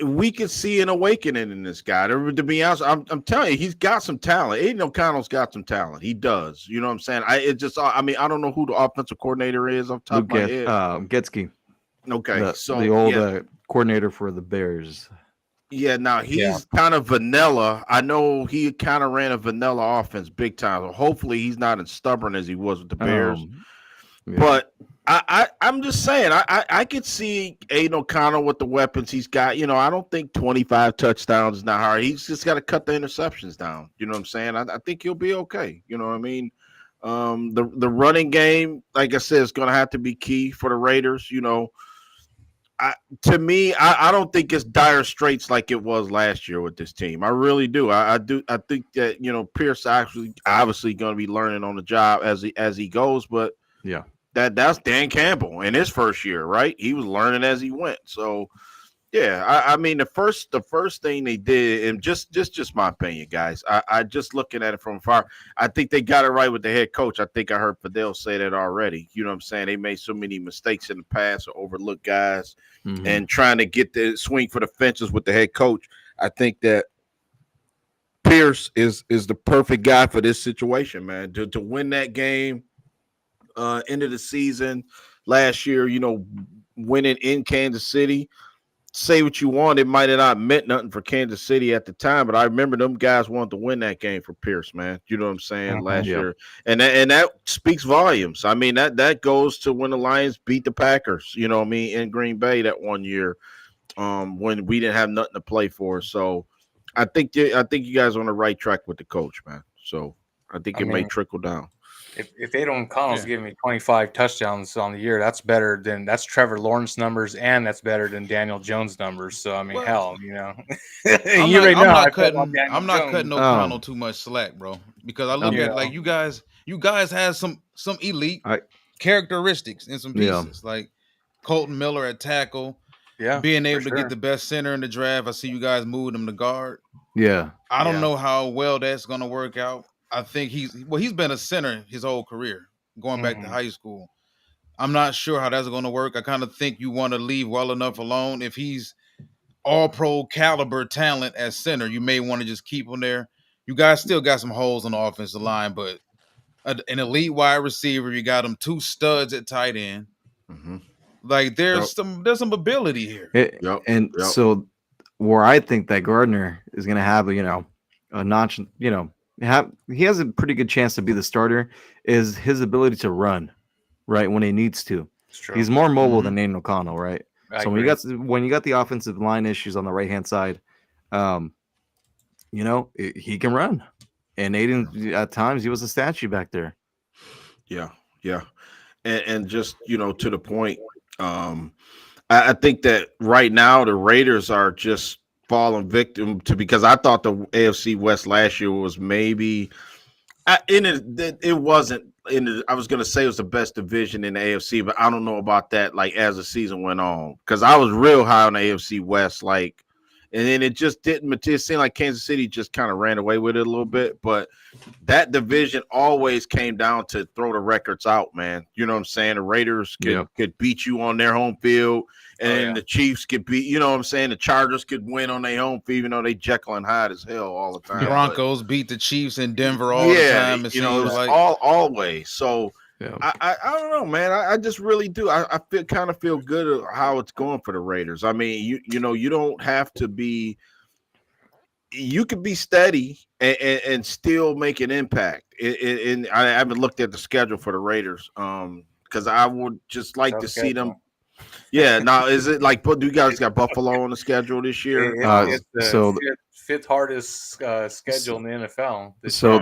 S4: We can see an awakening in this guy. To be honest, I'm telling you, he's got some talent. Aiden O'Connell's got some talent. He does. You know what I'm saying? I don't know who the offensive coordinator is off the top
S2: Luke
S4: of my head.
S2: Getsky,
S4: Okay, so
S2: the old
S4: yeah.
S2: coordinator for the Bears.
S4: Yeah, now he's kind of vanilla. I know he kind of ran a vanilla offense big time. So hopefully he's not as stubborn as he was with the Bears.
S2: Yeah.
S4: But I'm just saying, I could see Aiden O'Connell with the weapons he's got. I don't think 25 touchdowns is not hard. He's just got to cut the interceptions down. You know what I'm saying? I think he'll be okay. You know what I mean? The running game, like I said, is going to have to be key for the Raiders. To me, I don't think it's dire straits like it was last year with this team. I really do. I think that Pierce actually obviously going to be learning on the job as he goes. But
S2: yeah,
S4: that's Dan Campbell in his first year, right? He was learning as he went. So yeah, I mean the first thing they did, and just my opinion, guys. I just looking at it from far. I think they got it right with the head coach. I think I heard Fidel say that already. You know what I'm saying? They made so many mistakes in the past or overlooked guys, and trying to get the swing for the fences with the head coach. I think that Pierce is the perfect guy for this situation, man. To win that game, end of the season last year, winning in Kansas City. Say what you want, it might have not meant nothing for Kansas City at the time, but I remember them guys wanted to win that game for Pierce, man. You know what I'm saying? Last year, and that speaks volumes. I mean that goes to when the Lions beat the Packers. You know what I mean, in Green Bay that one year, when we didn't have nothing to play for. So I think you guys are on the right track with the coach, man. So I think it may trickle down.
S3: If Aiden O'Connell's giving me 25 touchdowns on the year, that's Trevor Lawrence numbers, and that's better than Daniel Jones numbers. So I mean, hell,
S1: I'm not cutting O'Connell too much slack, bro, because I look at like you guys have some elite characteristics and some pieces, like Colton Miller at tackle, being able to get the best center in the draft. I see you guys moving him to guard.
S2: Yeah,
S1: I don't know how well that's gonna work out. I think he's been a center his whole career, going back to high school. I'm not sure how that's going to work. I kind of think you want to leave well enough alone. If he's all pro caliber talent at center, you may want to just keep him there. You guys still got some holes on the offensive line, but an elite wide receiver, you got them 2 studs at tight end. Like there's some ability here.
S2: So where I think that Gardner is going to have a notch, he has a pretty good chance to be the starter is his ability to run right when he needs to. He's more mobile than Aiden O'Connell, right? So when you got the offensive line issues on the right hand side, he can run, and Aiden at times he was a statue back there.
S4: Yeah, and just to the point, I think that right now the Raiders are just falling victim to, because I thought the AFC West last year was maybe it wasn't I was gonna say it was the best division in the AFC, but I don't know about that. Like as the season went on, because I was real high on the AFC West, like and then it just didn't. It seemed like Kansas City just kind of ran away with it a little bit, but that division always came down to throw the records out, man. You know what I'm saying? The Raiders could beat you on their home field, and the Chiefs could beat. You know what I'm saying? The Chargers could win on their home field, even though they Jekyll and Hyde as hell all the time.
S1: The Broncos beat the Chiefs in Denver all the time.
S4: It was
S1: like
S4: always. So I don't know, man. I just really do. I kind of feel good at how it's going for the Raiders. I mean, you don't have to be. You can be steady and still make an impact. And I haven't looked at the schedule for the Raiders, because I would just like to see them. Yeah. Now, is it like? Do you guys got Buffalo on the schedule this year?
S3: It's the fifth hardest schedule in the NFL.
S2: So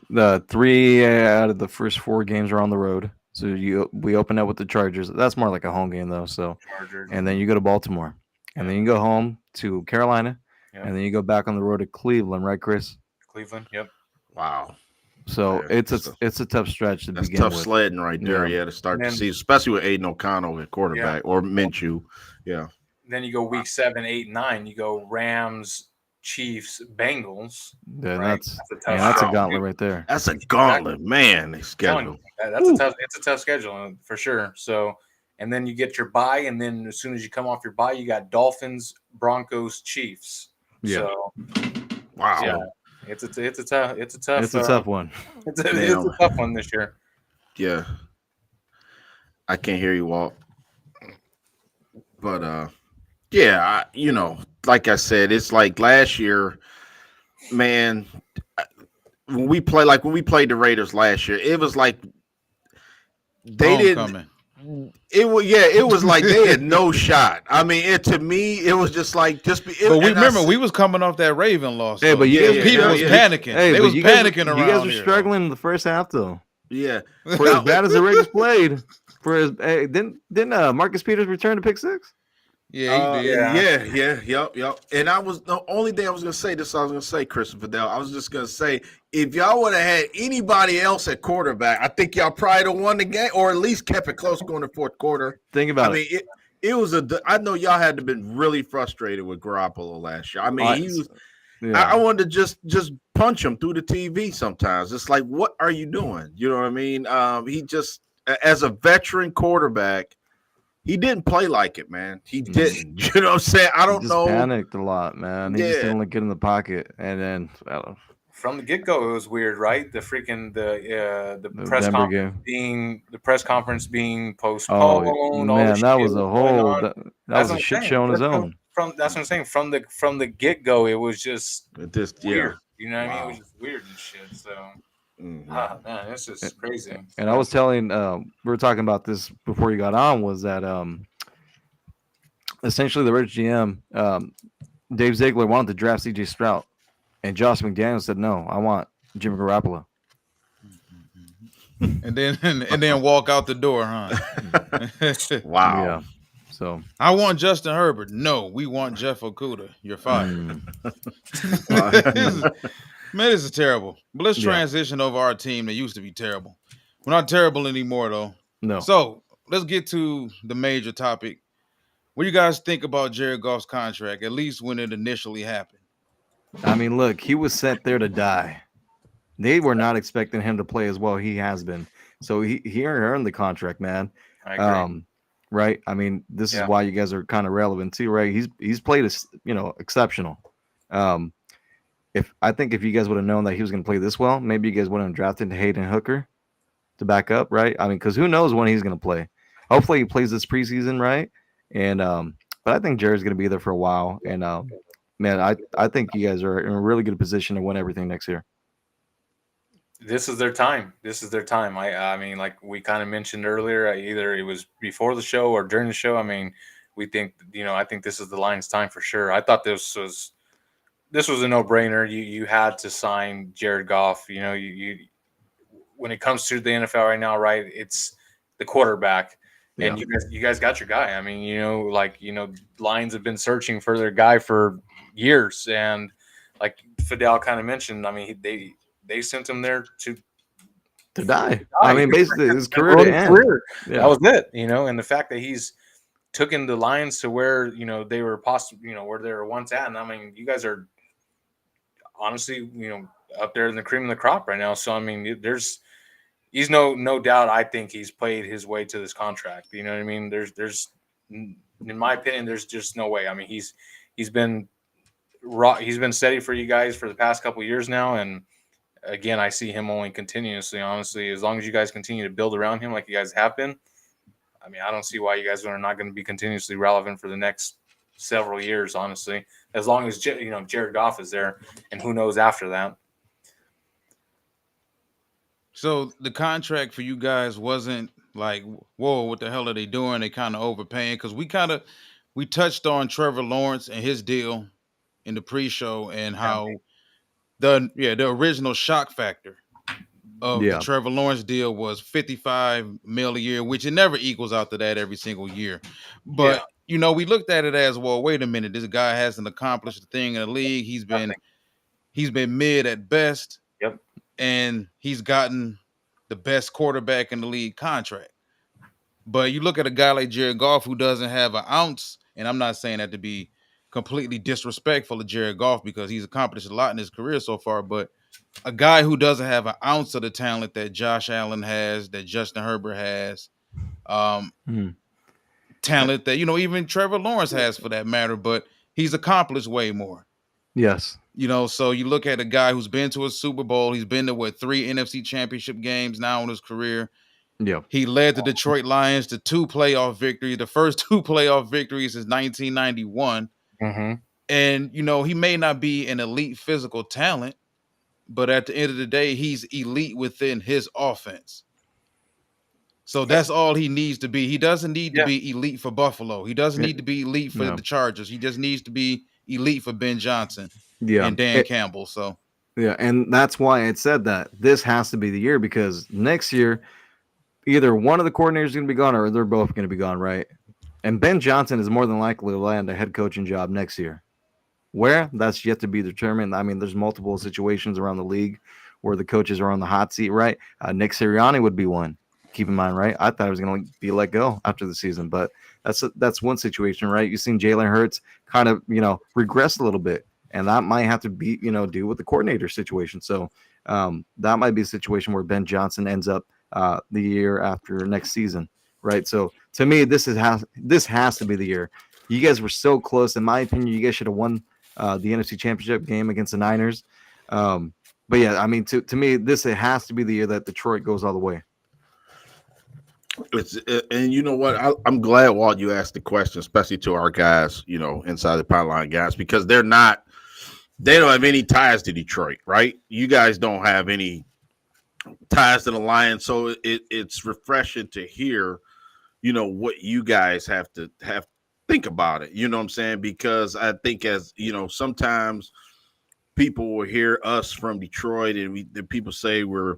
S2: the 3 out of the first 4 games are on the road. So we open up with the Chargers. That's more like a home game though. So and then you go to Baltimore, and then you go home to Carolina. Yep. And then you go back on the road to Cleveland, right, Chris?
S3: Cleveland, yep.
S4: Wow.
S2: So it's a tough stretch to begin with. That's
S4: tough sledding right there, to start the season, especially with Aiden O'Connell at quarterback or Minshew. Yeah.
S3: Then you go week 7, 8, 9. You go Rams, Chiefs, Bengals.
S2: Yeah, right? That's a gauntlet right there.
S4: That's a gauntlet, man. Schedule.
S3: It's a tough schedule for sure. So, and then you get your bye, and then as soon as you come off your bye, you got Dolphins, Broncos, Chiefs.
S2: Yeah.
S3: So,
S4: wow.
S3: Yeah, it's a tough
S2: one.
S3: It's a tough one this year.
S4: Yeah. I can't hear you, Walt. But like I said, it's like last year, man. When we played the Raiders last year, it was like they didn't. It was like they had no shot. I mean, to me, it was just like But
S1: we was coming off that Raven loss.
S2: Hey, but
S1: Peter was panicking. They was panicking around.
S2: You guys were struggling in the first half, though.
S4: Yeah,
S2: for as bad as the Raiders played. Didn't Marcus Peters return to pick 6?
S1: Yeah, he did.
S4: Yep. And I was the only thing I was gonna say. This I was gonna say, Chris and Fidel. I was just gonna say, if y'all would have had anybody else at quarterback, I think y'all probably would have won the game, or at least kept it close going to fourth quarter.
S2: Think about it.
S4: I mean, it was I know y'all had to have been really frustrated with Garoppolo last year. I mean, he was. Yeah. I wanted to just punch him through the TV sometimes. It's like, what are you doing? You know what I mean? He just, as a veteran quarterback, he didn't play like it, man. He didn't. You know what I'm saying? I don't know.
S2: Panicked a lot, man. He just didn't look good in the pocket. And then
S3: from the get-go, it was weird, right? The press conference being postponed.
S2: Oh, man, that was a whole that was a shit show on his own.
S3: That's what I'm saying. From the get-go, it was just weird.
S4: Yeah.
S3: You know what I mean? It was just weird and shit. So man, it's just crazy.
S2: And I was telling, we were talking about this before you got on, was that essentially the Raiders GM, Dave Ziegler, wanted to draft CJ Stroud, and Josh McDaniels said, no, I want Jimmy Garoppolo.
S1: and then walk out the door, huh?
S4: Wow.
S2: Yeah. So
S1: I want Justin Herbert. No, we want Jeff Okudah. You're fired. Man, this is terrible. But let's transition over our team that used to be terrible. We're not terrible anymore, though.
S2: No.
S1: So let's get to the major topic. What do you guys think about Jared Goff's contract, at least when it initially happened?
S2: I mean, look, he was sent there to die. They were not expecting him to play as well he has been. So he earned the contract, man.
S3: I agree.
S2: Right? I mean, this is why you guys are kind of relevant too, right? He's played exceptional. I think if you guys would have known that he was going to play this well, maybe you guys wouldn't have drafted Hayden Hooker to back up, right? I mean, because who knows when he's going to play? Hopefully, he plays this preseason, right? And but I think Jared's going to be there for a while. And man, I think you guys are in a really good position to win everything next year.
S3: This is their time. I mean, like we kind of mentioned earlier, either it was before the show or during the show. I mean, we think, I think this is the Lions' time for sure. I thought this was a no-brainer. You had to sign Jared Goff. You when it comes to the NFL right now, right? It's the quarterback, and you guys got your guy. I mean, Lions have been searching for their guy for years, and like Fidel kind of mentioned, I mean, they sent him there to
S2: die. I mean, basically his career to end.
S3: That was it, and the fact that he's took in the Lions to where they were possibly where they were once at. And I mean, you guys are honestly up there in the cream of the crop right now. So I mean, he's no doubt. I think he's played his way to this contract. You know what I mean? There's in my opinion, there's just no way. I mean, he's been steady for you guys for the past couple of years now, and again, I see him only continuously. Honestly, as long as you guys continue to build around him like you guys have been, I mean, I don't see why you guys are not going to be continuously relevant for the next several years. Honestly, as long as Jared Goff is there, and who knows after that.
S1: So the contract for you guys wasn't like, whoa, what the hell are they doing? They kind of overpaying because we touched on Trevor Lawrence and his deal in the pre-show and how the original shock factor of the Trevor Lawrence deal was 55 mil a year, which it never equals out to that every single year. But we looked at it as, well, wait a minute, this guy hasn't accomplished a thing in the league. He's been mid at best.
S3: Yep.
S1: And he's gotten the best quarterback in the league contract. But you look at a guy like Jared Goff who doesn't have an ounce, and I'm not saying that to be completely disrespectful of Jared Goff because he's accomplished a lot in his career so far, but a guy who doesn't have an ounce of the talent that Josh Allen has, that Justin Herbert has, talent that, even Trevor Lawrence has for that matter, but he's accomplished way more.
S2: Yes.
S1: So you look at a guy who's been to a Super Bowl. He's been to 3 NFC championship games now in his career.
S2: Yeah.
S1: He led the Detroit Lions to 2 playoff victories, the first 2 playoff victories since 1991.
S3: Mm-hmm.
S1: And, he may not be an elite physical talent, but at the end of the day, he's elite within his offense. So that's all he needs to be. He doesn't need to be elite for Buffalo. He doesn't need to be elite for the Chargers. He just needs to be elite for Ben Johnson and Dan Campbell. So
S2: and that's why it said that this has to be the year, because next year either one of the coordinators is going to be gone or they're both going to be gone, right? And Ben Johnson is more than likely to land a head coaching job next year. Where? That's yet to be determined. I mean, there's multiple situations around the league where the coaches are on the hot seat, right? Nick Sirianni would be one. Keep in mind, right? I thought he was going to be let go after the season, but that's one situation, right? You've seen Jalen Hurts kind of, regress a little bit, and that might have to be, deal with the coordinator situation. So that might be a situation where Ben Johnson ends up the year after next season, right? So to me, this has to be the year. You guys were so close. In my opinion, you guys should have won the NFC Championship game against the Niners. But yeah, I mean, to me, it has to be the year that Detroit goes all the way.
S4: And you know what? I'm glad, Walt, you asked the question, especially to our guys, inside the Pipeline guys, because they don't have any ties to Detroit, right? You guys don't have any ties to the Lions, so it's refreshing to hear, what you guys have think about it. You know what I'm saying? Because I think, as sometimes people will hear us from Detroit, and the people say we're,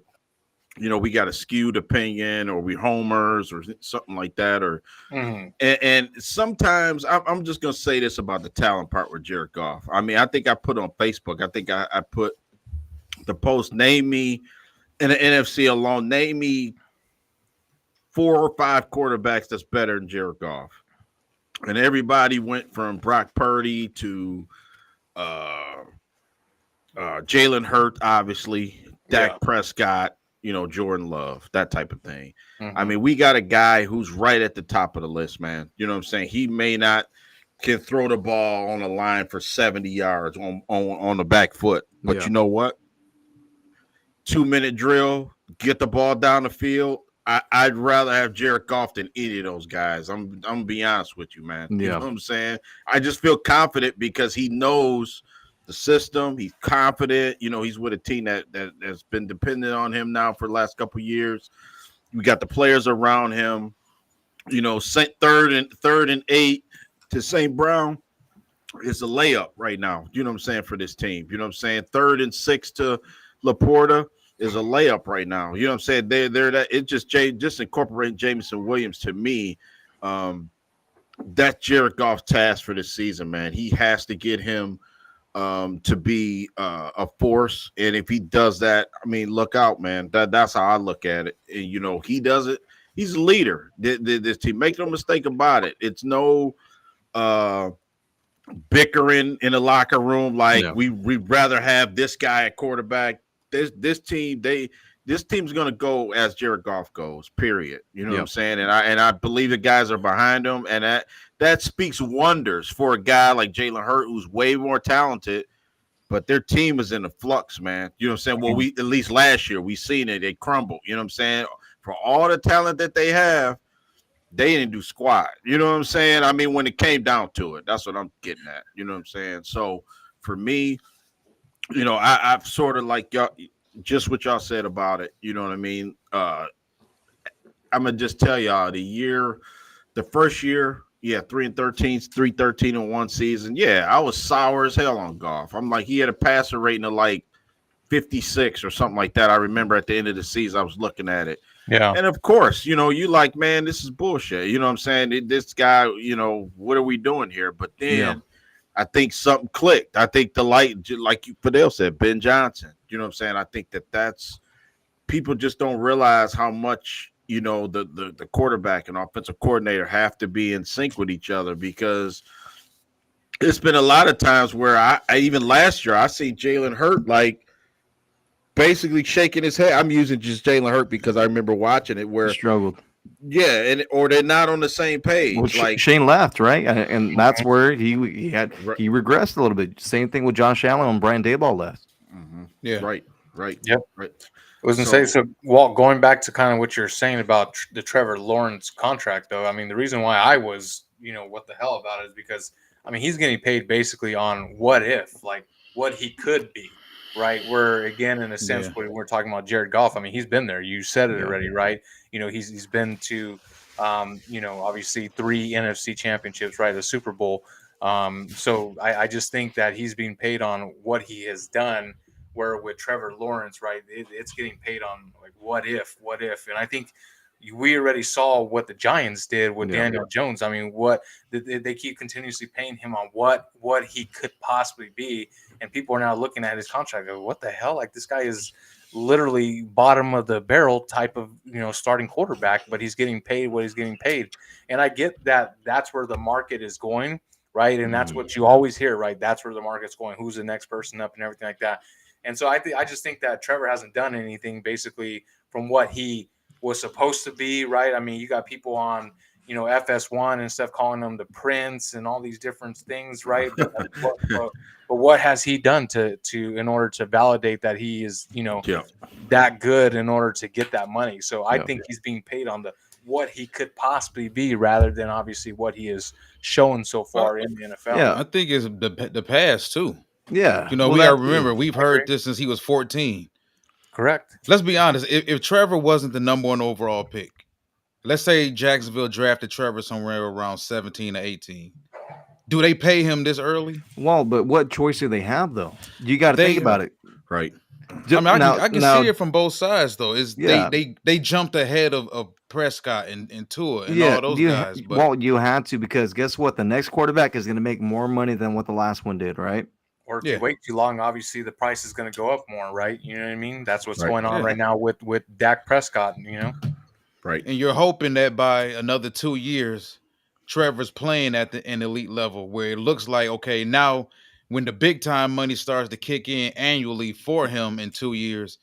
S4: we got a skewed opinion, or we homers, or something like that, or and sometimes I'm just gonna say this about the talent part with Jared Goff. I mean, I think I put on Facebook. I think I put the post, name me in the NFC alone, name me 4 or 5 quarterbacks that's better than Jared Goff. And everybody went from Brock Purdy to Jalen Hurts, obviously, Dak Prescott, Jordan Love, that type of thing. I mean, we got a guy who's right at the top of the list, man. You know what I'm saying? He may not can throw the ball on the line for 70 yards on the back foot, but you know what? 2-minute drill, get the ball down the field. I'd rather have Jared Goff than any of those guys. I'm gonna be honest with you, man. You know what I'm saying? I just feel confident because he knows the system. He's confident. He's with a team that's been dependent on him now for the last couple of years. We got the players around him. Third and 8 to St. Brown is a layup right now. You know what I'm saying, for this team. You know what I'm saying? 3rd and 6 to Laporta is a layup right now. You know what I'm saying? They're that. It just incorporating Jameson Williams, to me. That's Jared Goff's task for this season, man. He has to get him to be a force, and if he does that, I mean, look out, man. That's how I look at it. And he does it. He's a leader. This team. Make no mistake about it. It's no bickering in the locker room like we'd rather have this guy at quarterback. This team's gonna go as Jared Goff goes, period. You know what I'm saying? And I believe the guys are behind him, and that speaks wonders for a guy like Jalen Hurts, who's way more talented, but their team is in a flux, man. You know what I'm saying? Well, we at least last year we seen it, they crumbled. You know what I'm saying? For all the talent that they have, they didn't do squat. You know what I'm saying? I mean, when it came down to it, that's what I'm getting at. You know what I'm saying? So for me, you know, I've sort of like y'all, just what y'all said about it. You know what I mean? I'm gonna just tell y'all the first year, 3-13, 3-13 season. Yeah, I was sour as hell on Goff. I'm like, he had a passer rating of like 56 or something like that. I remember at the end of the season, I was looking at it.
S3: Yeah.
S4: And of course, you know, you like, man, this is bullshit. You know what I'm saying? This guy, you know, what are we doing here? But then I think something clicked. I think the light, like Fidel said, Ben Johnson. You know what I'm saying? I think that's people just don't realize how much, you know, the quarterback and offensive coordinator have to be in sync with each other, because it's been a lot of times where I even last year I see Jalen Hurts like basically shaking his head. I'm using just Jalen Hurts because I remember watching it where
S2: he struggled.
S4: Yeah, or they're not on the same page.
S2: Well,
S4: like
S2: Shane left, right? And that's where he regressed a little bit. Same thing with Josh Allen when Brian Daboll left.
S4: Yeah, right.
S3: Yep.
S4: Right.
S3: I was gonna say, so Walt, going back to kind of what you're saying about the Trevor Lawrence contract, though, I mean, the reason why I was, you know, what the hell about it is because, I mean, he's getting paid basically on what if, like what he could be, right? Where again, in a sense, when we're talking about Jared Goff, I mean, he's been there. You said it already, right? You know, he's been to, you know, obviously 3 NFC championships, right? A Super Bowl. So I just think that he's being paid on what he has done. Where with Trevor Lawrence, right, it's getting paid on like what if, and I think we already saw what the Giants did with Daniel Jones. I mean, what they keep continuously paying him on what he could possibly be, and people are now looking at his contract. Go, what the hell? Like this guy is literally bottom of the barrel type of, you know, starting quarterback, but he's getting paid what he's getting paid, and I get that that's where the market is going, right, and that's what you always hear, right? That's where the market's going. Who's the next person up and everything like that. And so I just think that Trevor hasn't done anything basically from what he was supposed to be, right? I mean, you got people on, you know, FS1 and stuff calling him the Prince and all these different things, right? But what has he done to in order to validate that he is, you know, that good in order to get that money? So I think he's being paid on the what he could possibly be rather than obviously what he has shown so far in the NFL.
S1: Yeah, I think it's the past too.
S2: Yeah.
S1: You know, we've heard this since he was 14.
S3: Correct.
S1: Let's be honest. If Trevor wasn't the number 1 overall pick, let's say Jacksonville drafted Trevor somewhere around 17 or 18. Do they pay him this early?
S2: Well, but what choice do they have, though? You got to think about it.
S4: Right.
S1: I mean, I can see it from both sides, though. They jumped ahead of Prescott and Tua and all those guys. But
S2: well, you had to, because guess what? The next quarterback is going to make more money than what the last one did, right?
S3: Or if you wait too long, obviously the price is going to go up more, right? You know what I mean? That's what's going on right now with Dak Prescott, you know?
S4: Right.
S1: And you're hoping that by another 2 years, Trevor's playing at an elite level where it looks like, okay, now when the big time money starts to kick in annually for him in 2 years,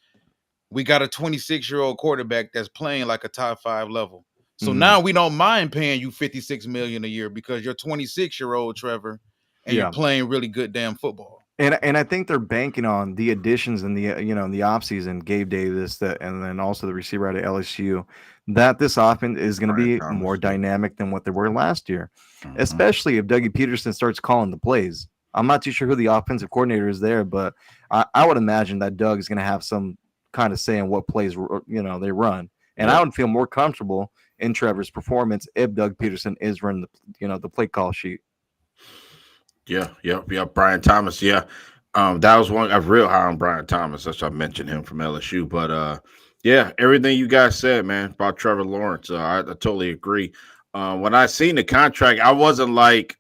S1: we got a 26-year-old quarterback that's playing like a top 5 level. So now we don't mind paying you $56 million a year because you're 26-year-old Trevor and you're playing really good damn football.
S2: And I think they're banking on the additions in the in the offseason, Gabe Davis, and then also the receiver out of LSU, that this offense is going to be more dynamic than what they were last year, especially if Dougie Peterson starts calling the plays. I'm not too sure who the offensive coordinator is there, but I would imagine that Doug is going to have some kind of say in what plays they run, and I would feel more comfortable in Trevor's performance if Doug Peterson is running the play call sheet.
S4: Yeah. Brian Thomas. Yeah. That was one I've real high on Brian Thomas. That's why I mentioned him from LSU. But everything you guys said, man, about Trevor Lawrence, I totally agree. When I seen the contract, I wasn't like,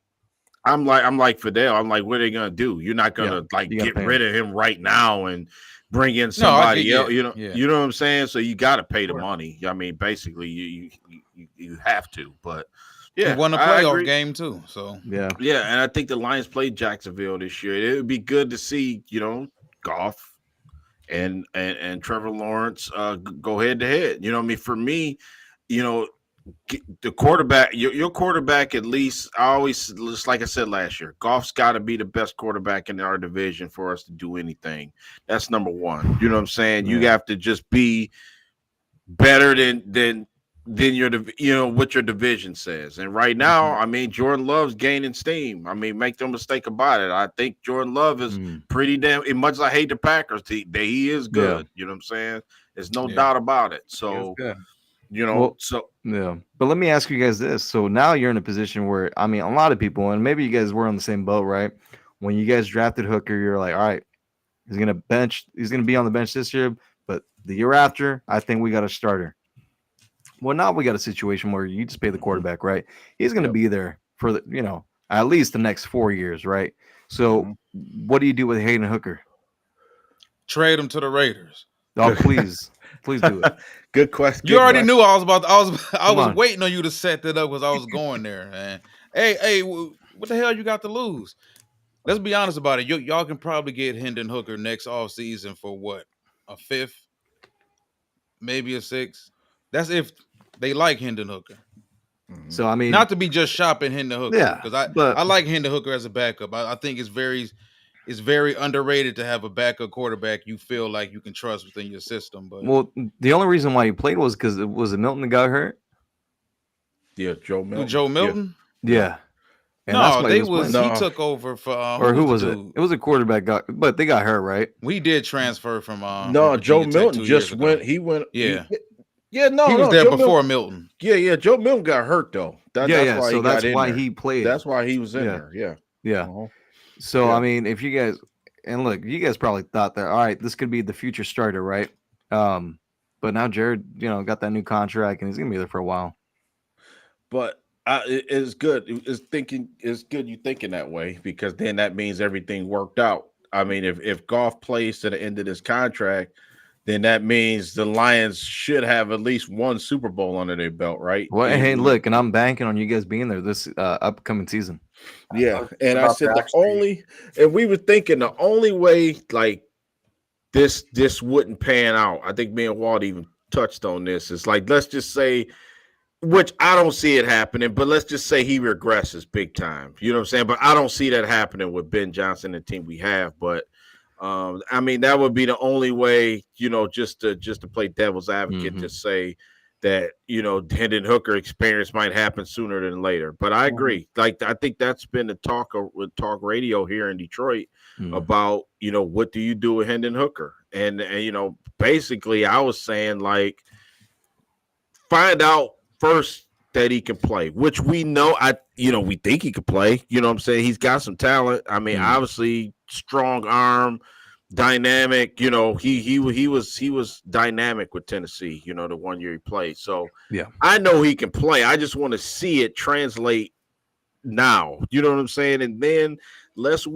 S4: I'm like Fidel. I'm like, what are they gonna do? You're not gonna like
S2: you gotta
S4: get
S2: pay
S4: rid of him right now and bring in
S1: No, I
S4: somebody
S1: get
S4: else.
S1: yeah.
S4: You know what I'm saying. So you got to pay the
S3: Sure.
S4: money. I mean, basically, you have to. But
S1: He
S4: yeah,
S1: won a
S4: I
S1: playoff
S4: agree.
S1: game too. So
S2: Yeah.
S4: Yeah, and I think the Lions played Jacksonville this year. It would be good to see, Goff and Trevor Lawrence go head to head. You know what I mean? For me, you know, the quarterback, your quarterback, at least, I always, just like I said last year, Goff's got to be the best quarterback in our division for us to do anything. That's number one. You know what I'm saying? You
S2: Yeah.
S4: have to just be better than what your division says. And right now, I mean, Jordan Love's gaining steam. I mean, make no mistake about it. I think Jordan Love is pretty damn. As much as I hate the Packers, he is good. You know what I'm saying? There's no doubt about it. So,
S3: good.
S2: Yeah. But let me ask you guys this. So now you're in a position where, I mean, a lot of people, and maybe you guys were on the same boat, right? When you guys drafted Hooker, you're like, all right, he's going to be on the bench this year, but the year after, I think we got a starter. Well, now we got a situation where you just pay the quarterback, right? He's going to be there for at least the next 4 years, right? So what do you do with Hayden Hooker?
S1: trade him to the Raiders.
S2: Oh, please do it.
S4: Good question.
S1: You already knew I was
S2: Come on.
S1: waiting on you to set that up because I was going there, man. Hey, what the hell you got to lose? Let's be honest about it. Y'all can probably get Hendon Hooker next offseason for what? A fifth? Maybe a sixth? That's if they like Hendon Hooker.
S2: So, I mean,
S1: not to be just shopping Hendon Hooker,
S2: Yeah,
S1: because
S2: but-
S1: I like Hendon Hooker as a backup. I think it's very underrated to have a backup quarterback you feel like you can trust within your system. But
S2: well, the only reason why he played was because it was Milton that got hurt.
S4: Yeah, Joe Milton.
S1: Joe Milton?
S2: Yeah. And
S1: No,
S2: why he was playing.
S1: he took over for
S2: Or who was it? It was a quarterback but they got hurt, right?
S1: We did transfer from
S4: No,
S1: from
S4: Joe
S1: Virginia Tech
S4: Milton
S1: 2
S4: just
S1: years ago.
S4: went. He went.
S1: Yeah.
S4: He was
S1: there
S4: Joe
S1: before Milton.
S4: Yeah. Joe Milton got hurt though. That's why
S2: so
S4: he
S2: that's
S4: got in
S2: why
S4: there.
S2: he played.
S4: That's why he was in there. Yeah.
S2: Yeah.
S4: Uh-huh.
S2: So
S4: Yeah.
S2: I mean, if you guys and look, you guys probably thought that all right, this could be the future starter, right? But now Jared, got that new contract and he's gonna be there for a while.
S4: But it's good. It's good you thinking that way because then that means everything worked out. I mean, if Goff plays to the end of this contract, then that means the Lions should have at least one Super Bowl under their belt, right?
S2: Well, hey, look, and I'm banking on you guys being there this upcoming season.
S4: Yeah, and I said and we were thinking the only way like this wouldn't pan out. I think me and Walt even touched on this. It's like let's just say, which I don't see it happening, but let's just say he regresses big time. You know what I'm saying? But I don't see that happening with Ben Johnson and the team we have. But I mean, that would be the only way, just to play devil's advocate to say that, Hendon Hooker experience might happen sooner than later. But I agree. Like, I think that's been the talk with talk radio here in Detroit about, what do you do with Hendon Hooker? And basically I was saying like, find out first that he can play, which we know. We think he could play. You know what I'm saying? He's got some talent. I mean, obviously, strong arm, dynamic. He was dynamic with Tennessee. The 1 year he played. So
S2: yeah,
S4: I know he can play. I just want to see it translate now. You know what I'm saying? And then let's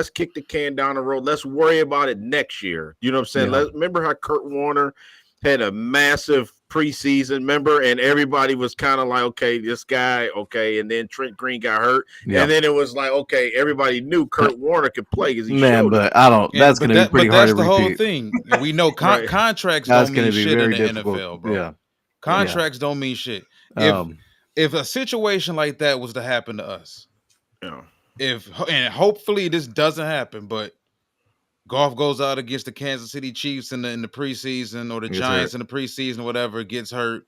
S4: kick the can down the road. Let's worry about it next year. You know what I'm saying? Remember how Kurt Warner had a massive preseason, remember, and everybody was kind of like, okay, this guy, okay, and then Trent Green got hurt, and then it was like, okay, everybody knew Kurt Warner could play because he showed
S2: but
S4: it.
S2: I don't. That's going to be pretty hard to repeat.
S1: That's the whole thing. We know contracts don't mean shit in the
S2: difficult.
S1: NFL, bro.
S2: Yeah,
S1: contracts don't mean shit. If a situation like that was to happen to us, and hopefully this doesn't happen, but Goff goes out against the Kansas City Chiefs in the preseason or the Giants in the preseason, whatever, gets hurt.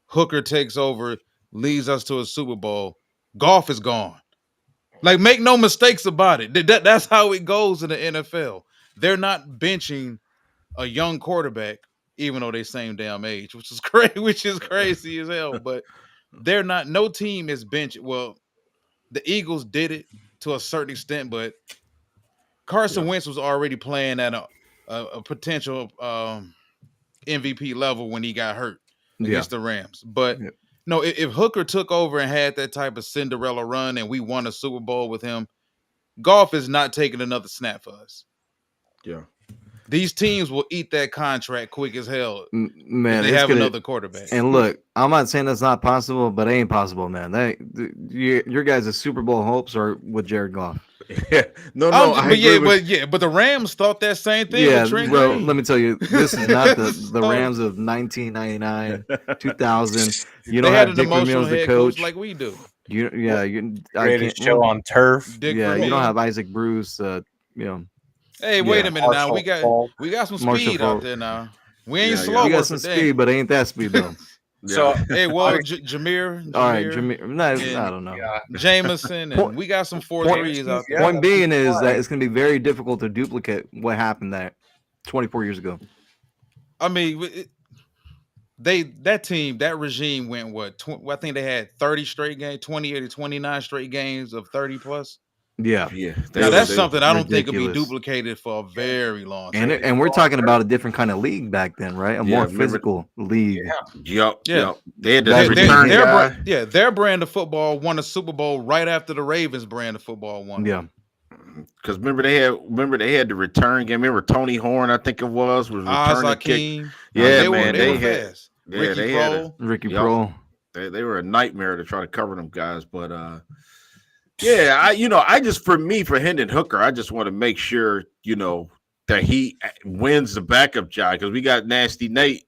S1: Hooker takes over, leads us to a Super Bowl. Goff is gone. Like, make no mistakes about it. That's how it goes in the NFL. They're not benching a young quarterback, even though they're same damn age, which is crazy as hell. But they're not. No team is benching. Well, the Eagles did it to a certain extent, but Carson Wentz was already playing at a potential MVP level when he got hurt against the Rams. But No, if Hooker took over and had that type of Cinderella run and we won a Super Bowl with him, Goff is not taking another snap for us.
S4: Yeah.
S1: These teams will eat that contract quick as hell if
S2: Man,
S1: they
S2: it's
S1: have
S2: gonna.
S1: another quarterback.
S2: And look, I'm not saying that's not possible, but it ain't possible, man. Your guys' Super Bowl hopes are with Jared Goff.
S4: no, I
S1: but
S4: agree with
S1: but the Rams thought that same thing
S2: Yeah,
S1: with Trent
S2: bro.
S1: Green.
S2: Let me tell you, this is not the
S1: So,
S2: Rams of 1999, 2000. You
S1: they
S2: don't
S1: had
S2: have
S1: an
S2: Dick
S1: emotional
S2: Vermeil's the
S1: head coach
S2: coach.
S1: like we do.
S2: I
S3: Greatest
S2: can't.
S3: show on turf.
S1: Dick
S2: Yeah, you
S1: Vermeil.
S2: don't have Isaac Bruce.
S1: Hey, wait
S2: Yeah.
S1: a minute now.
S3: Marshall
S1: We got some
S2: Marshall
S1: speed out
S2: Falk.
S1: there now. We ain't
S4: Yeah,
S1: slow
S2: You got
S1: worth
S2: some
S1: a
S2: speed,
S1: damn.
S2: but ain't that speed though.
S3: So
S1: Hey, well, Jameer,
S2: All right, Jimmy. No, I don't know.
S3: yeah,
S1: Jameson, and
S2: Point-
S1: we got some 4
S2: point-
S1: 3s out
S3: yeah.
S1: there.
S2: Point being is that it's going to be very difficult to duplicate what happened that 24 years ago.
S1: I mean, that regime went what? I think they had 30 straight games, 28 or 29 straight games of 30 plus.
S2: Yeah,
S4: Yeah.
S1: Now that's something I don't think could be
S2: ridiculous.
S1: duplicated for a very long time.
S2: and we're talking about a different kind of league back then, right? A more
S4: remember-
S2: physical league.
S4: Yup.
S1: Yeah.
S4: Yup. They had
S2: That-
S4: the return guy.
S1: Their brand of football won a Super Bowl right after the Ravens brand of football won.
S2: Yeah,
S4: Because remember they had the return game. Remember Tony Horn, I think it was returning kick.
S1: Hakeem.
S4: Yeah,
S1: they
S4: man,
S1: were
S4: they had
S1: fast.
S4: yeah,
S1: Ricky
S4: they had
S1: Prohl.
S2: Ricky
S4: Yup.
S2: Prohl.
S4: they were a nightmare to try to cover them guys. But yeah, I just for Hendon Hooker, I just want to make sure that he wins the backup job because we got Nasty Nate.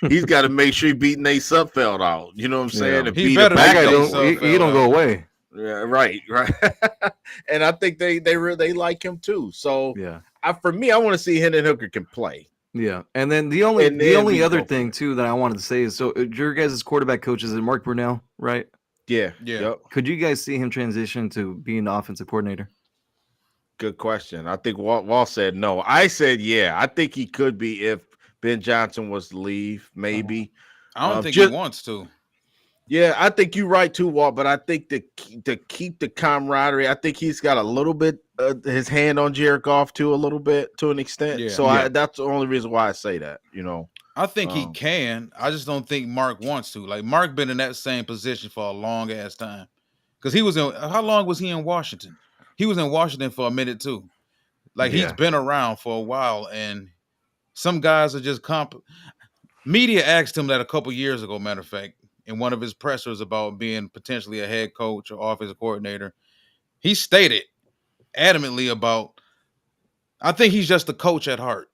S4: He's got to make sure he beat Nate Sudfeld out. You know what I'm saying?
S2: Yeah.
S4: And
S1: He
S4: beat
S1: better
S4: a
S2: That guy
S1: Nate
S4: backup.
S2: don't. He don't go away.
S4: Yeah, right. And I think they like him too. So
S2: Yeah.
S4: I want to see Hendon Hooker can play.
S2: Yeah, and then the only
S4: And then we
S2: other
S4: go
S2: thing too that I wanted to say is your guys' quarterback coach is Mark Brunell, right?
S4: Yeah.
S1: Yeah.
S4: Yep.
S2: Could you guys see him transition to being the offensive coordinator?
S4: Good question. I think Walt said no. I said yeah. I think he could be if Ben Johnson was to leave, maybe.
S1: I don't think
S4: just-
S1: he wants to.
S4: Yeah, I think you're right too, Walt. But I think to keep the camaraderie, I think he's got a little bit his hand on Jared Goff too, a little bit to an extent.
S1: Yeah.
S4: So
S2: Yeah.
S4: that's the only reason why I say that.
S1: I think he
S4: Um,
S1: can. I just don't think Mark wants to. Like Mark been in that same position for a long ass time. Because he was in how long was he in Washington? He was in Washington for a minute too. Like he's
S2: Yeah.
S1: been around for a while, and some guys are just media asked him that a couple years ago, matter of fact, in one of his pressers about being potentially a head coach or offensive coordinator. He stated adamantly about, I think he's just a coach at heart.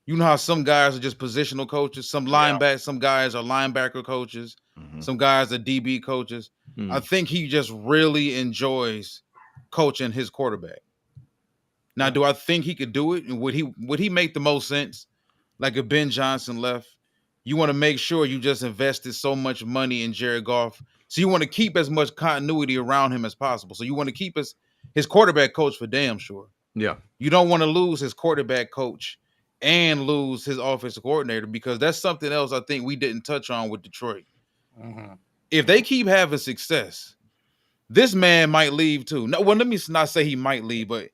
S1: You know how some guys are just positional coaches, some guys are linebacker coaches, some guys are DB coaches.
S2: Hmm.
S1: I think he just really enjoys coaching his quarterback. Now, do I think he could do it? And would he make the most sense? Like if Ben Johnson left, you want to make sure you just invested so much money in Jared Goff. So you want to keep as much continuity around him as possible. So you want to keep his quarterback coach for damn sure.
S2: Yeah.
S1: You don't want to lose his quarterback coach and lose his offensive coordinator, because that's something else I think we didn't touch on with Detroit. If they keep having success, this man might leave too. No, well, let me not say he might leave, but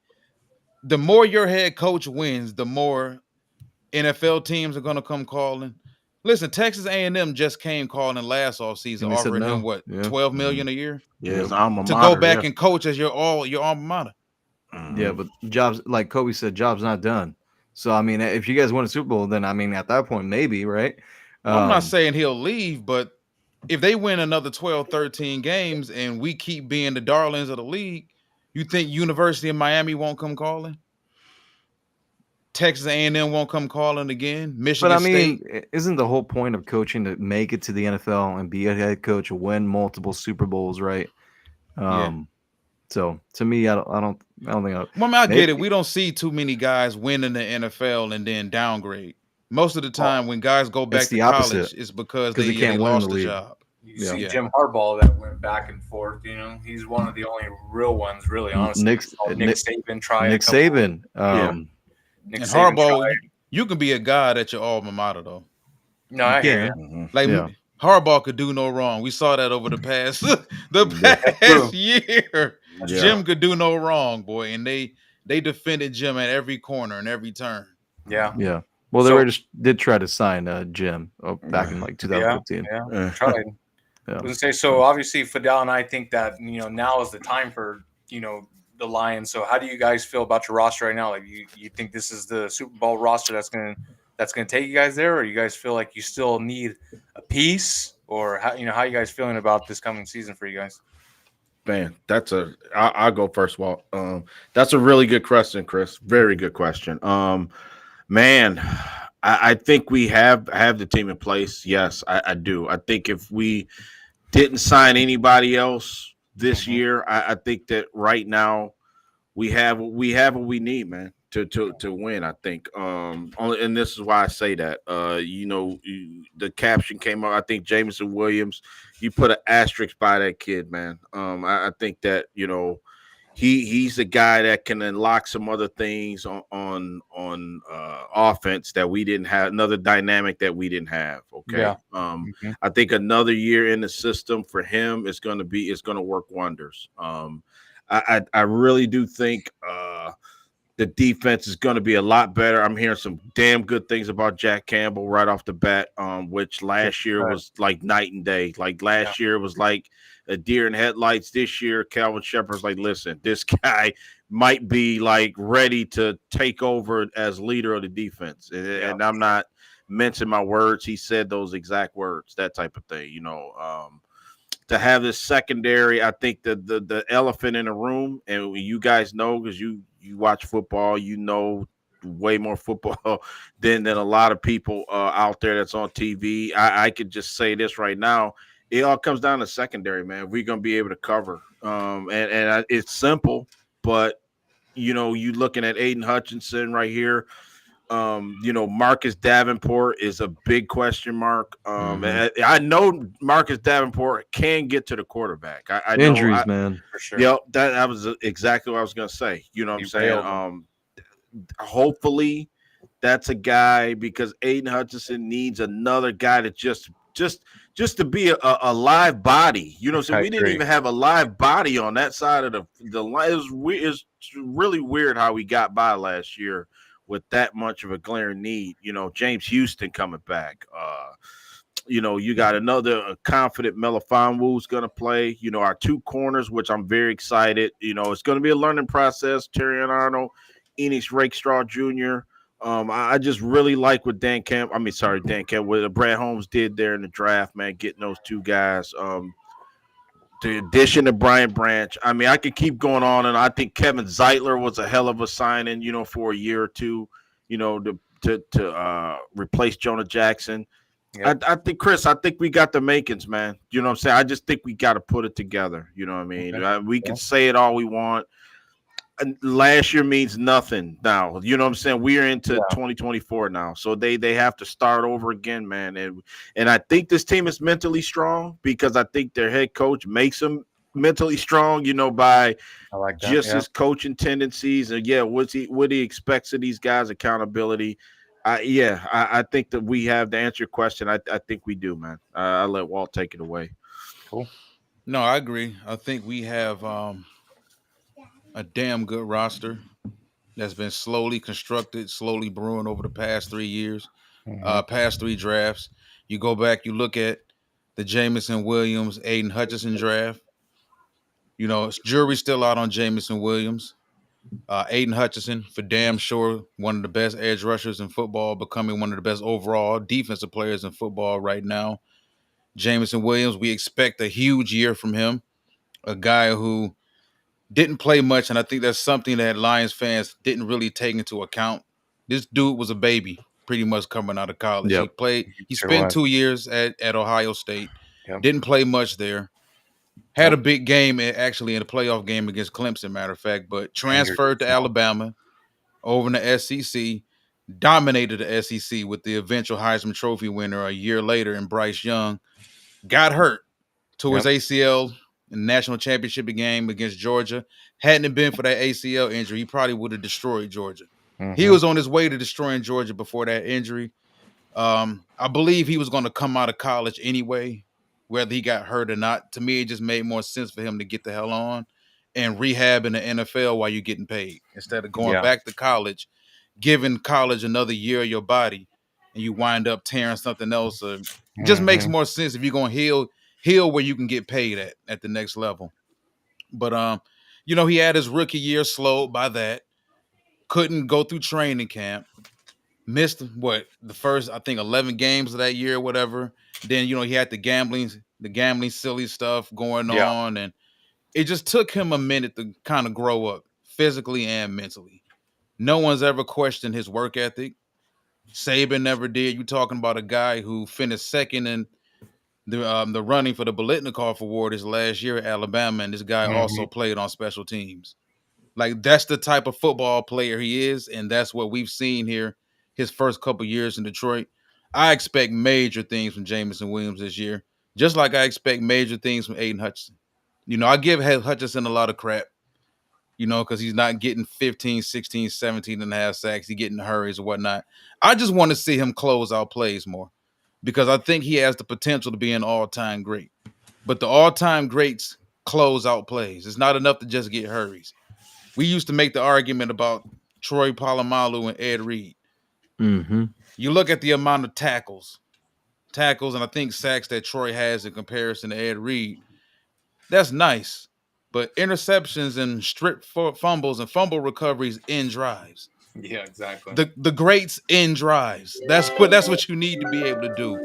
S1: the more your head coach wins, the more NFL teams are going to come calling. Listen, Texas A&M just came calling last offseason,
S2: And they said
S1: offering
S2: no.
S1: him what,
S2: Yeah.
S1: $12 million a year
S4: Yeah, his alma
S1: to
S4: mater,
S1: go back
S4: yeah.
S1: and coach as your alma mater.
S2: Yeah, but jobs, like Kobe said, job's not done. So I mean, if you guys win a Super Bowl, then I mean, at that point, maybe, right?
S1: I'm not saying he'll leave, but if they win another 12, 13 games and we keep being the darlings of the league, you think University of Miami won't come calling? Texas A&M won't come calling again? Michigan
S2: But I mean,
S1: State?
S2: isn't the whole point of coaching to make it to the NFL and be a head coach, win multiple Super Bowls, right? So to me, I don't think.
S1: Well, I mean, I get it. We don't see too many guys win in the NFL and then downgrade. Most of the time, when guys go back to
S2: the
S1: college,
S2: opposite.
S1: it's because
S2: 'Cause
S1: they
S2: they can't win in
S1: lost
S2: the
S1: the
S2: league.
S1: job.
S3: You see
S1: Yeah.
S3: Jim Harbaugh that went back and forth. He's one of the only real ones, really. Honestly,
S2: Nick
S3: Saban tried.
S2: Nick Saban.
S3: Nick
S1: And
S3: Saban
S1: Harbaugh,
S3: tried.
S1: you can be a god at your alma mater, though.
S3: No, I hear
S2: Yeah.
S3: you.
S1: Like
S2: Yeah.
S1: Harbaugh could do no wrong. We saw that over the past year.
S4: Yeah.
S1: Jim could do no wrong, boy, and they defended Jim at every corner and every turn.
S3: Yeah.
S2: Yeah. Well, the
S3: So
S2: Raiders did try to sign Jim back in like
S3: yeah,
S2: 2015.
S3: yeah,
S4: Uh,
S3: tried.
S2: Yeah.
S3: I was gonna say, so obviously Fidel and I think that now is the time for the Lions. So how do you guys feel about your roster right now? Like you think this is the Super Bowl roster that's gonna take you guys there, or you guys feel like you still need a piece, or how you guys feeling about this coming season for you guys?
S4: Man, I'll go first, Walt. That's a really good question, Chris. Very good question. Man, I think we have the team in place. Yes, I do. I think if we didn't sign anybody else this
S3: Mm-hmm.
S4: year, I think that right now we have what we need, man, to win. I think. And this is why I say that. The caption came out. I think Jameson Williams. You put an asterisk by that kid, man. I think that he's a guy that can unlock some other things on offense that we didn't have, another dynamic that we didn't have. Okay.
S3: Yeah. Hmm.
S4: I think another year in the system for him is going to work wonders. I really do think the defense is going to be a lot better. I'm hearing some damn good things about Jack Campbell right off the bat, which last year
S3: Right.
S4: was like night and day. Like
S3: Yeah.
S4: last year was like a deer in headlights. This year, Calvin Shepard's like, listen, this guy might be like ready to take over as leader of the defense.
S3: Yeah.
S4: And I'm not mincing my words. He said those exact words, that type of thing, to have this secondary. I think the elephant in the room, and you guys know because you watch football, way more football than a lot of people out there that's on TV. I could just say this right now. It all comes down to secondary, man. We're gonna be able to cover, it's simple, but you looking at Aiden Hutchinson right here. Marcus Davenport is a big question mark. I know Marcus Davenport can get to the quarterback. I know.
S2: Injuries, man.
S3: For sure.
S4: Yep, that was exactly what I was going to say. You know what I'm saying?
S3: Derailed.
S4: Hopefully that's a guy, because Aiden Hutchinson needs another guy to just to be a live body. So
S3: I
S4: we didn't
S3: agree.
S4: even have a live body on that side of the line. It's really weird how we got by last year with that much of a glaring need. James Houston coming back. You got another confident Melifonwu's going to play. Our two corners, which I'm very excited. It's going to be a learning process. Terry Arnold, Enix Rakestraw Jr. I just really like what Dan Camp, what Brad Holmes did there in the draft, man, getting those two guys. The addition of Brian Branch. I mean, I could keep going on, and I think Kevin Zeitler was a hell of a signing, for a year or two, to replace Jonah Jackson.
S3: Yep.
S4: I think, Chris, we got the makings, man. You know what I'm saying? I just think we got to put it together. You know what I mean?
S3: Okay.
S4: We can say it all we want. And last year means nothing now. You know what I'm saying? We are into 2024 now. So they have to start over again, man. And I think this team is mentally strong because I think their head coach makes them mentally strong, by
S3: I like that.
S4: just
S3: Yeah.
S4: his coaching tendencies. And what he expects of these guys, accountability. I think that we have, to answer your question, I think we do, man. I'll let Walt take it away.
S3: Cool.
S1: No, I agree. I think we have a damn good roster that's been slowly constructed, slowly brewing over the past 3 years,
S3: Mhm.
S1: past three drafts. You go back, you look at the Jameson Williams, Aiden Hutchinson draft. Jury's still out on Jameson Williams. Aiden Hutchinson, for damn sure, one of the best edge rushers in football, becoming one of the best overall defensive players in football right now. Jameson Williams, we expect a huge year from him, a guy who didn't play much, and I think that's something that Lions fans didn't really take into account. This dude was a baby, pretty much coming out of college.
S2: Yep.
S1: He
S3: Sure
S1: spent
S3: was.
S1: 2 years at Ohio State,
S3: Yep.
S1: didn't play much there. Had a big game actually in a playoff game against Clemson, matter of fact, but transferred to Alabama over in the SEC, dominated the SEC with the eventual Heisman Trophy winner a year later in Bryce Young. Got hurt, tore his ACL in the national championship game against Georgia. Hadn't it been for that ACL injury, he probably would have destroyed Georgia. He was on his way to destroying Georgia before that injury. I believe he was going to come out of college anyway, whether he got hurt or not. To me, it just made more sense for him to get the hell on and rehab in the NFL while you're getting paid instead of going back to college, giving college another year of your body, and you wind up tearing something else. It just makes
S3: Mhm.
S1: more sense if you're gonna heal where you can get paid at the next level. But he had his rookie year slowed by that. Couldn't go through training camp. Missed the first, I think, 11 games of that year, or whatever. Then he had the gambling silly stuff going
S3: Yeah.
S1: on, and it just took him a minute to kind of grow up physically and mentally. No one's ever questioned his work ethic. Saban never did. You talking about a guy who finished second in the running for the Bolitnikoff Award his last year at Alabama, and this guy also
S3: Mhm.
S1: played on special teams. Like, that's the type of football player he is, and that's what we've seen here his first couple years in Detroit. I expect major things from Jameson Williams this year, just like I expect major things from Aiden Hutchinson. I give Hutchinson a lot of crap, because he's not getting 15, 16, 17 and a half sacks. He's getting hurries or whatnot. I just want to see him close out plays more because I think he has the potential to be an all-time great. But the all-time greats close out plays. It's not enough to just get hurries. We used to make the argument about Troy Polamalu and Ed Reed.
S2: Mm-hmm.
S1: You look at the amount of tackles, and I think sacks that Troy has in comparison to Ed Reed. That's nice. But interceptions and strip fumbles and fumble recoveries in drives.
S3: Yeah, exactly.
S1: The greats in drives. That's what you need to be able to do.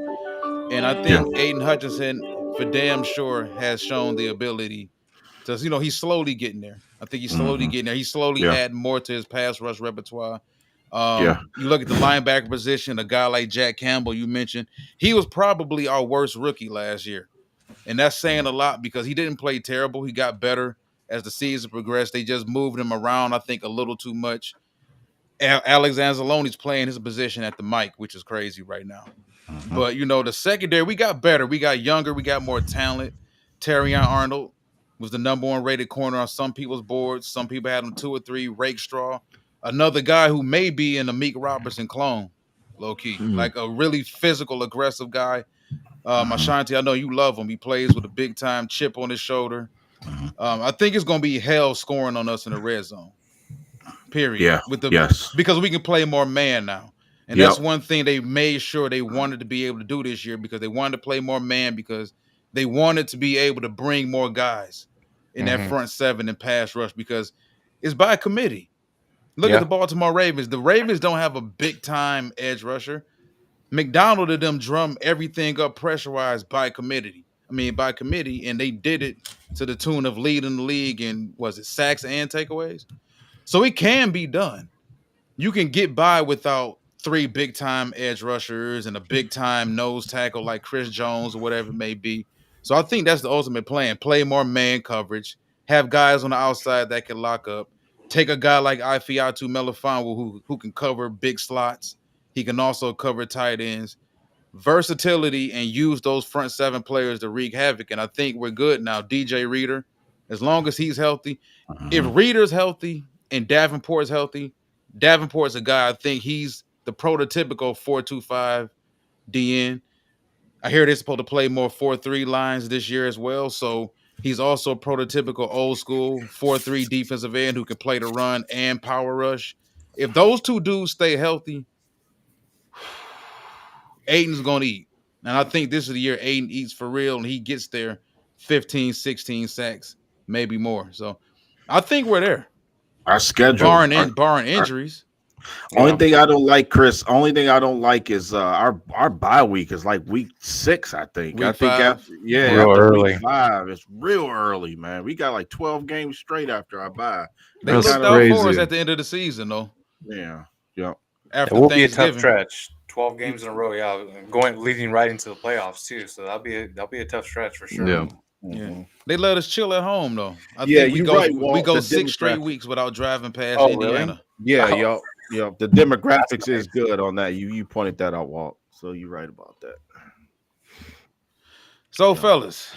S1: And I
S4: Yeah.
S1: think Aiden Hutchinson, for damn sure, has shown the ability to, he's slowly getting there. I think he's slowly
S4: Mhm.
S1: getting there. He's slowly
S4: Yeah.
S1: adding more to his pass rush repertoire.
S4: Yeah.
S1: You look at the linebacker position, a guy like Jack Campbell, you mentioned, he was probably our worst rookie last year. And that's saying a lot because he didn't play terrible. He got better as the season progressed. They just moved him around, I think, a little too much. Alex Anzalone's playing his position at the mic, which is crazy right now.
S4: Mhm.
S1: But, the secondary, we got better. We got younger. We got more talent. Terrion Arnold was the number one rated corner on some people's boards. Some people had him 2 or 3. Rakestraw. Another guy who may be an Amik Robertson clone, low key.
S2: Mm.
S1: Like a really physical, aggressive guy.
S4: Mhm.
S1: Ashanti, I know you love him. He plays with a big time chip on his shoulder.
S4: Mhm.
S1: I think it's going to be hell scoring on us in the red zone. Period.
S4: Yeah. Yes.
S1: Because we can play more man now. And
S4: Yep.
S1: that's one thing they made sure they wanted to be able to do this year because they wanted to play more man because they wanted to be able to bring more guys in that
S3: Mhm.
S1: front seven and pass rush because it's by committee. Look
S3: Yeah.
S1: at the Baltimore Ravens. The Ravens don't have a big time edge rusher. McDonald and them drum everything up pressure-wise by committee, and they did it to the tune of leading the league in, was it sacks and takeaways? So it can be done. You can get by without 3 big-time edge rushers and a big-time nose tackle like Chris Jones or whatever it may be. So I think that's the ultimate plan. Play more man coverage, have guys on the outside that can lock up, take a guy like Ifeatu Melifonwu who can cover big slots. He can also cover tight ends. Versatility and use those front 7 players to wreak havoc. And I think we're good now. DJ Reader, as long as he's healthy. If
S4: Mhm.
S1: Reader's healthy and Davenport's healthy, Davenport's a guy, I think he's the prototypical 4-2-5 DN. I hear they're supposed to play more 4-3 lines this year as well. So he's also prototypical old school 4-3 defensive end who can play the run and power rush. If those 2 dudes stay healthy, Aiden's going to eat. And I think this is the year Aiden eats for real and he gets there 15, 16 sacks, maybe more. So I think we're there.
S4: Our schedule.
S1: Barring injuries.
S4: Only
S3: Yeah.
S4: thing I don't like, Chris. Only thing I don't like is our bye week is like week 6. I think. I
S1: Week
S4: think
S1: 5.
S4: after,
S3: Real
S4: after
S3: early.
S4: week 5, it's real early, man. We got like 12 games straight after our bye.
S1: They
S2: That's
S1: looked out for us
S2: crazy.
S1: at the end of the season, though.
S4: Yeah. Yeah.
S1: After
S3: It will be a tough
S1: Thanksgiving.
S3: stretch. 12 games in a row, yeah, leading right into the playoffs too. So that'll be a tough stretch for sure.
S2: Yeah.
S1: Yeah.
S4: Mhm.
S1: They let us chill at home, though. I
S4: Yeah,
S1: think we
S4: you're
S1: go
S4: right,
S1: we
S4: Walt.
S1: go
S4: The
S1: 6 straight
S4: demographic.
S1: weeks without driving past
S3: Oh, really?
S1: Indiana.
S4: Yeah,
S3: Oh.
S4: Yup. The demographics is good on that. You pointed that out, Walt. So you're right about that.
S1: So,
S4: Yeah.
S1: fellas,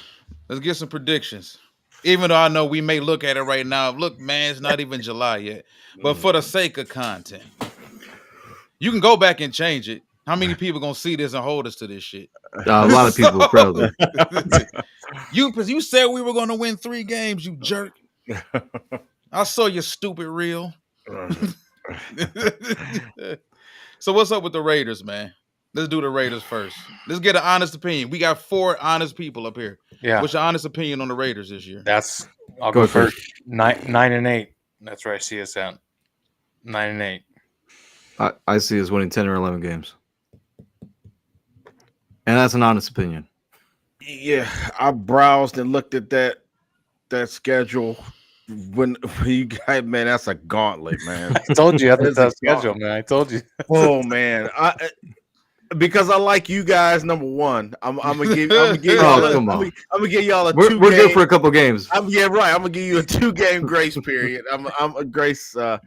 S1: let's get some predictions. Even though I know we may look at it right now. Look, man, it's not even July yet. But for the sake of content, you can go back and change it. How many people gonna see this and hold us to this shit?
S2: A lot of people probably.
S1: You said we were gonna win 3 games, you jerk. I saw your stupid reel. So what's up with the Raiders, man? Let's do the Raiders first. Let's get an honest opinion. We got 4 honest people up here.
S3: Yeah,
S1: What's your honest opinion on the Raiders this year?
S3: I'll
S2: Go
S3: go
S2: first.
S3: first. 9-8. That's where I see us at. 9-8.
S2: I see us winning 10 or 11 games. And that's an honest opinion.
S4: Yeah, I browsed and looked at that schedule. When you guys, man, that's a gauntlet, man.
S3: I told you that's a
S4: That is
S3: tough
S4: a gauntlet.
S3: schedule, man. I told you.
S4: Oh man, because I like you guys. Number one, I'm gonna give y'all.
S2: Oh, come on.
S4: I'm gonna give y'all a
S2: We're
S4: 2
S2: good
S4: game.
S2: for a couple games.
S4: I'm gonna give you a 2 game grace period. I'm a grace. I'm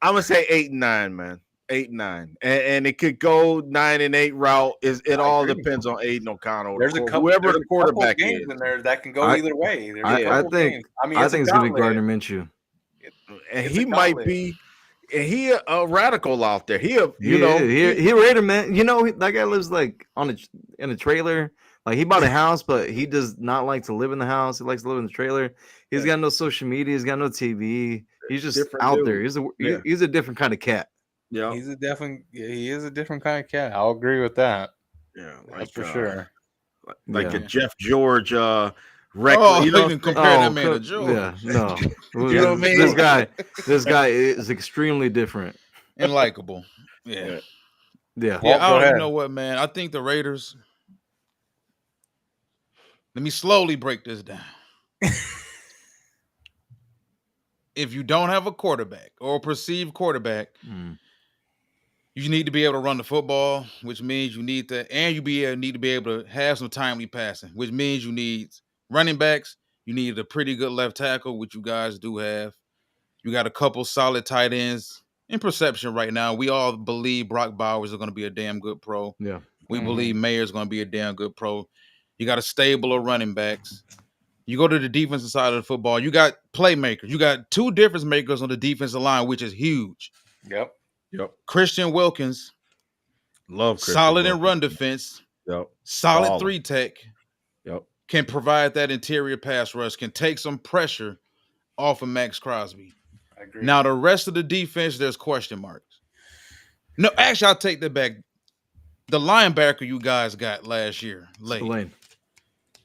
S4: gonna say 8-9, man. 8-9, and it could go 9-8 route. It all
S3: agree.
S4: depends on Aiden O'Connell.
S3: There's a couple,
S4: whoever the
S3: couple
S4: quarterback
S3: games
S4: is.
S3: in there that can go
S2: I-
S3: either way. There's a
S2: I
S3: couple
S2: think
S3: games. I mean,
S2: I think it's gonna be
S3: gauntlet.
S2: Gardner Minshew.
S4: And
S3: It's
S4: he
S3: a
S4: might
S3: gauntlet.
S4: be, and he a radical out there. He
S2: Raider, man. You know that guy lives like in a trailer. Like he bought a house, but he does not like to live in the house. He likes to live in the trailer. He's got no social media. He's got no TV. He's just
S4: Different
S2: out
S4: dude.
S2: there. He's a different kind of cat.
S4: yeah,
S3: He is a different kind of cat. I'll agree with that.
S4: yeah,
S3: That's for sure.
S4: like
S2: Yeah.
S4: a Jeff George
S1: Oh,
S4: record.
S1: you didn't compare that man to Joe.
S2: Yeah, no.
S4: You know what I mean?
S2: This guy is extremely different.
S1: And likable. Yeah.
S2: Yeah.
S3: Well, go ahead.
S1: You know what, man? I think the Raiders. Let me slowly break this down. If you don't have a quarterback or a perceived quarterback, you need to be able to run the football, which means you need to, and need to be able to have some timely passing, which means you need running backs. You need a pretty good left tackle, which you guys do have. You got a couple solid tight ends in perception right now. We all believe Brock Bowers is going to be a damn good pro.
S2: Yeah.
S1: We believe Mayer's going to be a damn good pro. You got a stable of running backs. You go to the defensive side of the football, you got playmakers. You got 2 difference makers on the defensive line, which is huge.
S3: Yep.
S1: Christian Wilkins,
S4: Love Christian
S1: solid in
S4: Wilkins.
S1: run defense,
S4: Yep.
S1: solid
S4: Baller.
S1: 3 tech,
S4: Yep.
S1: can provide that interior pass rush, can take some pressure off of Max Crosby.
S3: I agree.
S1: Now, the rest of the defense, there's question marks. No, actually, I'll take that back. The linebacker you guys got last year,
S2: Spillane.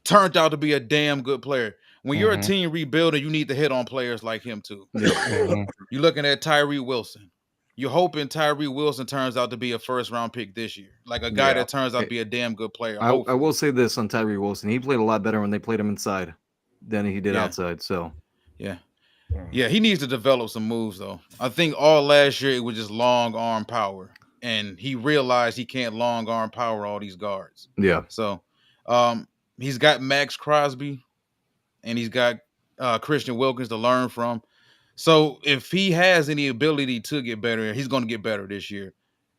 S1: turned out to be a damn good player. When you're a team rebuilding, you need to hit on players like him too. You're looking at Tyree Wilson. You're hoping Tyree Wilson turns out to be a first-round pick this year, like a guy that turns out to be a damn good player.
S2: I will say this on Tyree Wilson. He played a lot better when they played him inside than he did outside. So
S1: yeah, he needs to develop some moves though. I think all last year it was just long arm power, and he realized he can't long arm power all these guards.
S2: yeah.
S1: So he's got Max Crosby, and he's got Christian Wilkins to learn from. So if he has any ability to get better, he's going to get better this year.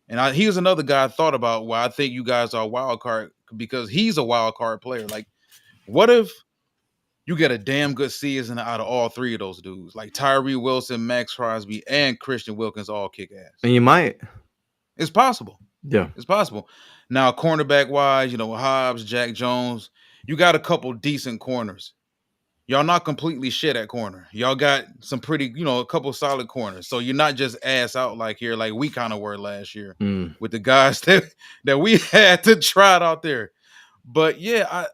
S1: And he was another guy I thought about why I think you guys are a wild card, because he's a wild card player. Like, what if you get a damn good season out of all 3 of those dudes? Like Tyree Wilson, Max Crosby, and Christian Wilkins all kick ass.
S2: And you might.
S1: It's possible.
S2: Yeah.
S1: It's possible. Now, cornerback wise, Hobbs, Jack Jones, you got a couple decent corners. Y'all not completely shit at corner. Y'all got some pretty, a couple solid corners. So you're not just ass out like here, like we kind of were last year with the guys that we had to try it out there. But yeah,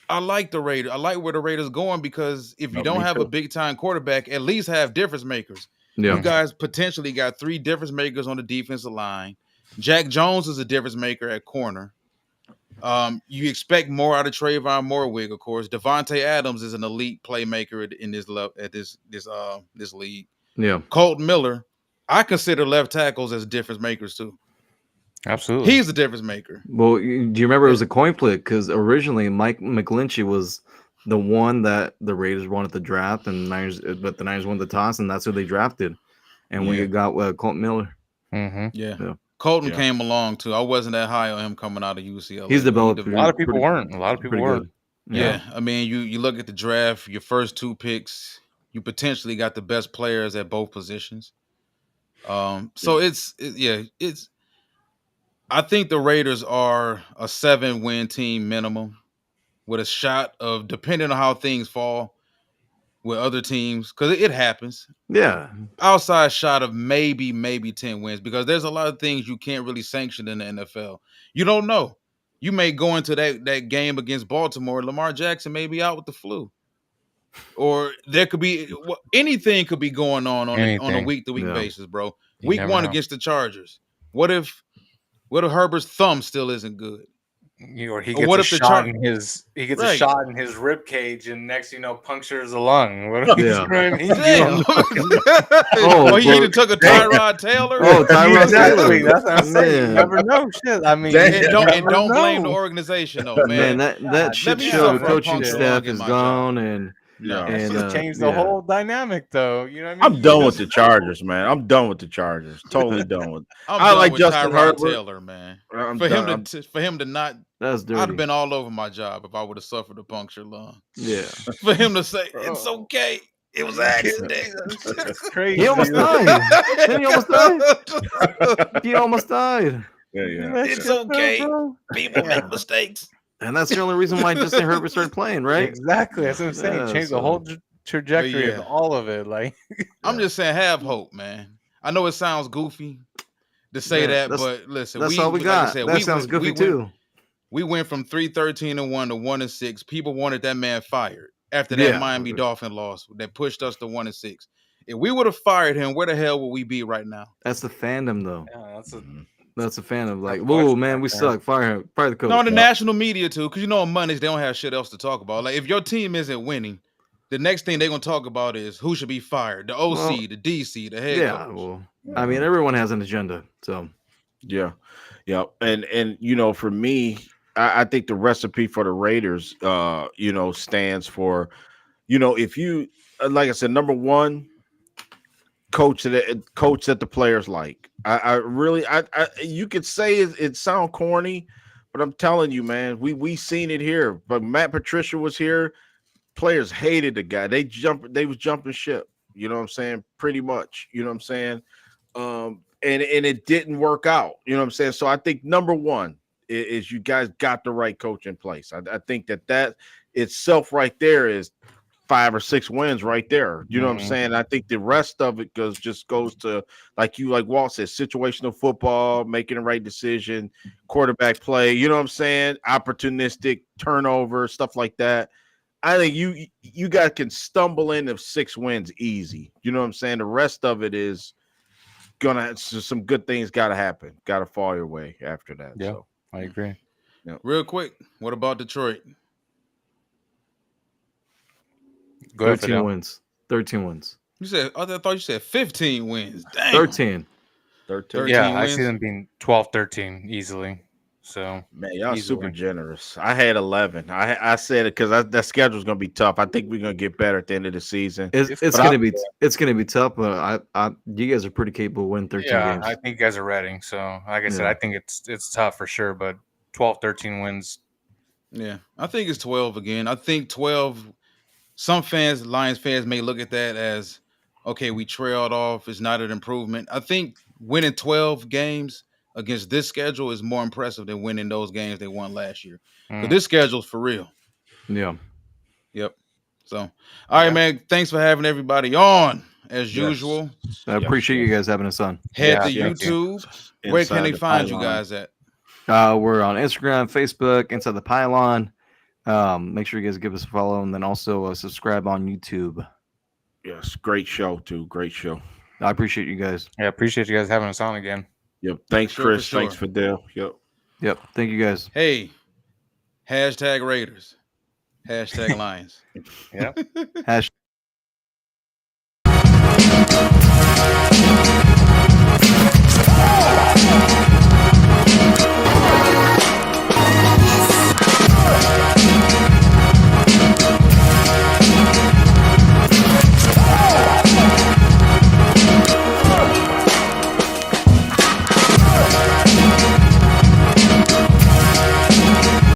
S1: I like the Raiders. I like where the Raiders going, because if you don't have a big time quarterback, at least have difference makers.
S2: Yeah.
S1: You guys potentially got 3 difference makers on the defensive line. Jack Jones is a difference maker at corner. You expect more out of Trayvon Morwig, of course. Devontae Adams is an elite playmaker in this league.
S2: Yeah.
S1: Colton Miller, I consider left tackles as difference makers too.
S3: Absolutely.
S1: He's a difference maker.
S2: Well, do you remember it was a coin flip? Because originally Mike McGlinchey was the one that the Raiders wanted to draft, and but the Niners won the toss, and that's who they drafted. And we got Colton Miller.
S1: Yeah. Colton came along too. I wasn't that high on him coming out of UCLA.
S2: He's developed.
S3: A lot of people weren't. A lot of people weren't.
S1: Yeah. I mean, you look at the draft, your first 2 picks, you potentially got the best players at both positions. So it's I think the Raiders are a 7-win team minimum, with a shot of, depending on how things fall, with other teams because it happens.
S2: Yeah.
S1: Outside shot of maybe 10 wins because there's a lot of things you can't really sanction in the NFL. You don't know. You may go into that game against Baltimore. Lamar Jackson may be out with the flu, or there could be anything could be going on a
S3: Anything.
S1: week-to-week
S2: Yeah.
S1: basis, bro.
S3: You
S1: Week
S3: never
S1: 1
S3: know.
S1: against the Chargers. What if Herbert's thumb still isn't good?
S3: Or he
S1: Or
S3: gets
S1: what
S3: a
S1: if the
S3: shot in his a
S1: Right.
S3: shot in his rib cage, and next punctures a lung. What
S2: Yeah.
S3: I mean? You
S1: Damn.
S2: Oh,
S1: Or he
S2: bro.
S1: either took a Tyrod Taylor.
S2: Oh, Tyrod
S3: exactly.
S2: Taylor.
S3: That's what I'm saying. You
S2: Man.
S3: never know. Shit. I mean,
S4: Damn.
S3: you
S1: And
S3: never
S1: don't blame the
S3: know.
S1: organization though,
S2: Man,
S1: man.
S2: that
S3: God
S2: shit
S1: me
S2: show, the
S1: suffer a
S2: coaching
S1: puncture
S2: staff
S1: lung in
S2: is
S1: my
S2: gone, and
S4: No.
S3: It
S2: and
S3: changed the whole dynamic, though. You know what I mean?
S4: I'm done with the Chargers, man. I'm done with the Chargers. Totally done with.
S1: I'm
S4: I
S1: done
S4: like
S1: with
S4: Justin
S1: Tyrod
S4: Herbert.
S1: Taylor, man.
S4: I'm
S1: For
S4: done.
S1: him to not,
S2: that's
S1: I'd
S2: dirty.
S1: have been all over my job if I would have suffered a punctured lung.
S2: Yeah.
S1: For him to say
S3: Bro.
S1: it's okay, it was an
S3: Are you
S1: accident.
S3: kidding me? That's crazy.
S2: He almost died. Didn't he almost die? He almost died.
S4: Yeah.
S1: It's okay. People
S3: Yeah.
S1: make mistakes.
S2: And that's the only reason why Justin Herbert started playing, right?
S3: Exactly. That's what I'm saying.
S2: Yeah,
S3: Change
S2: so-
S3: the whole trajectory
S1: yeah.
S3: of all of it. Like,
S1: I'm just saying, have hope, man. I know it sounds goofy to say
S2: Man,
S1: that,
S2: that's-
S1: but listen,
S2: That's all we
S1: like
S2: got.
S1: I said,
S2: that sounds goofy too.
S1: We went from 3-13-1 to 1-6. People wanted that man fired after that
S2: Yeah.
S1: Miami Dolphin loss that pushed us to 1-6. If we would have fired him, where the hell would we be right now?
S2: That's the fandom, though.
S3: yeah,
S2: That's the fandom. Like,
S3: Tough
S2: whoa,
S3: question
S2: man,
S3: right
S2: we
S3: there.
S2: suck. Fire the coach.
S1: No, the national media too, because you know on Mondays they don't have shit else to talk about. Like if your team isn't winning, the next thing they're gonna talk about is who should be fired, the OC,
S2: Well,
S1: the DC, the head
S2: Yeah.
S1: coach.
S2: Well, I mean, everyone has an agenda. So
S4: Yeah. And for me, I think the recipe for the Raiders, stands for, if you, like I said, number one, coach that the players like. I really, you could say it sound corny, but I'm telling you, man, we seen it here. But Matt Patricia was here. Players hated the guy. They was jumping ship. You know what I'm saying? Pretty much. You know what I'm saying? And it didn't work out. You know what I'm saying? So I think number one is you guys got the right coach in place. I think that itself right there is 5 or 6 wins right there. You know what I'm saying? I think the rest of it goes to like Walt said, situational football, making the right decision, quarterback play. You know what I'm saying? Opportunistic turnover, stuff like that. I think you guys can stumble into 6 wins easy. You know what I'm saying? The rest of it is some good things got to happen, got to fall your way after that.
S3: Yeah.
S4: So.
S3: I agree.
S1: Real quick, what about Detroit?
S3: Go ahead,
S2: 13
S3: Fidel.
S2: wins. 13 wins.
S1: You said I thought you said 15 wins. Damn.
S2: 13.
S4: 13.
S3: Yeah,
S1: 13
S3: I see
S1: wins.
S3: them being 12-13 easily. So
S4: Man, y'all
S3: Easily.
S4: super generous. I had 11. I said it because that schedule's gonna be tough. I think we're gonna get better at the end of the season.
S2: It's
S3: But
S2: gonna be tough, but you guys are pretty capable of winning 13
S3: yeah,
S2: games.
S3: I think you guys are ready. So like I said,
S2: Yeah.
S3: I think it's tough for sure, but 12-13 wins.
S1: Yeah, I think it's 12 again. I think 12. Some fans, Lions fans, may look at that as okay. We trailed off. It's not an improvement. I think winning 12 games against this schedule is more impressive than winning those games they won last year. Because this schedule's for real.
S2: Yeah.
S1: Yep. So, all right, man. Thanks for having everybody on as
S4: Yes.
S1: usual.
S2: I appreciate you guys having us on.
S1: Head
S3: Yeah,
S1: to
S3: thank you.
S1: YouTube. Where can
S4: Inside
S1: they
S4: the
S1: find you
S4: pylon.
S1: guys at?
S2: We're on Instagram, Facebook, Inside the Pylon. Make sure you guys give us a follow, and then also subscribe on YouTube.
S4: Yes, great show too. Great show.
S2: I appreciate you guys.
S3: Yeah, appreciate you guys having us on again.
S4: Yep. Thanks,
S1: For sure,
S4: Chris.
S1: for sure.
S4: Thanks, Fidel. Yep.
S2: Yep. Thank you guys.
S1: Hey, hashtag Raiders. Hashtag Lions.
S3: Yeah.
S2: Hash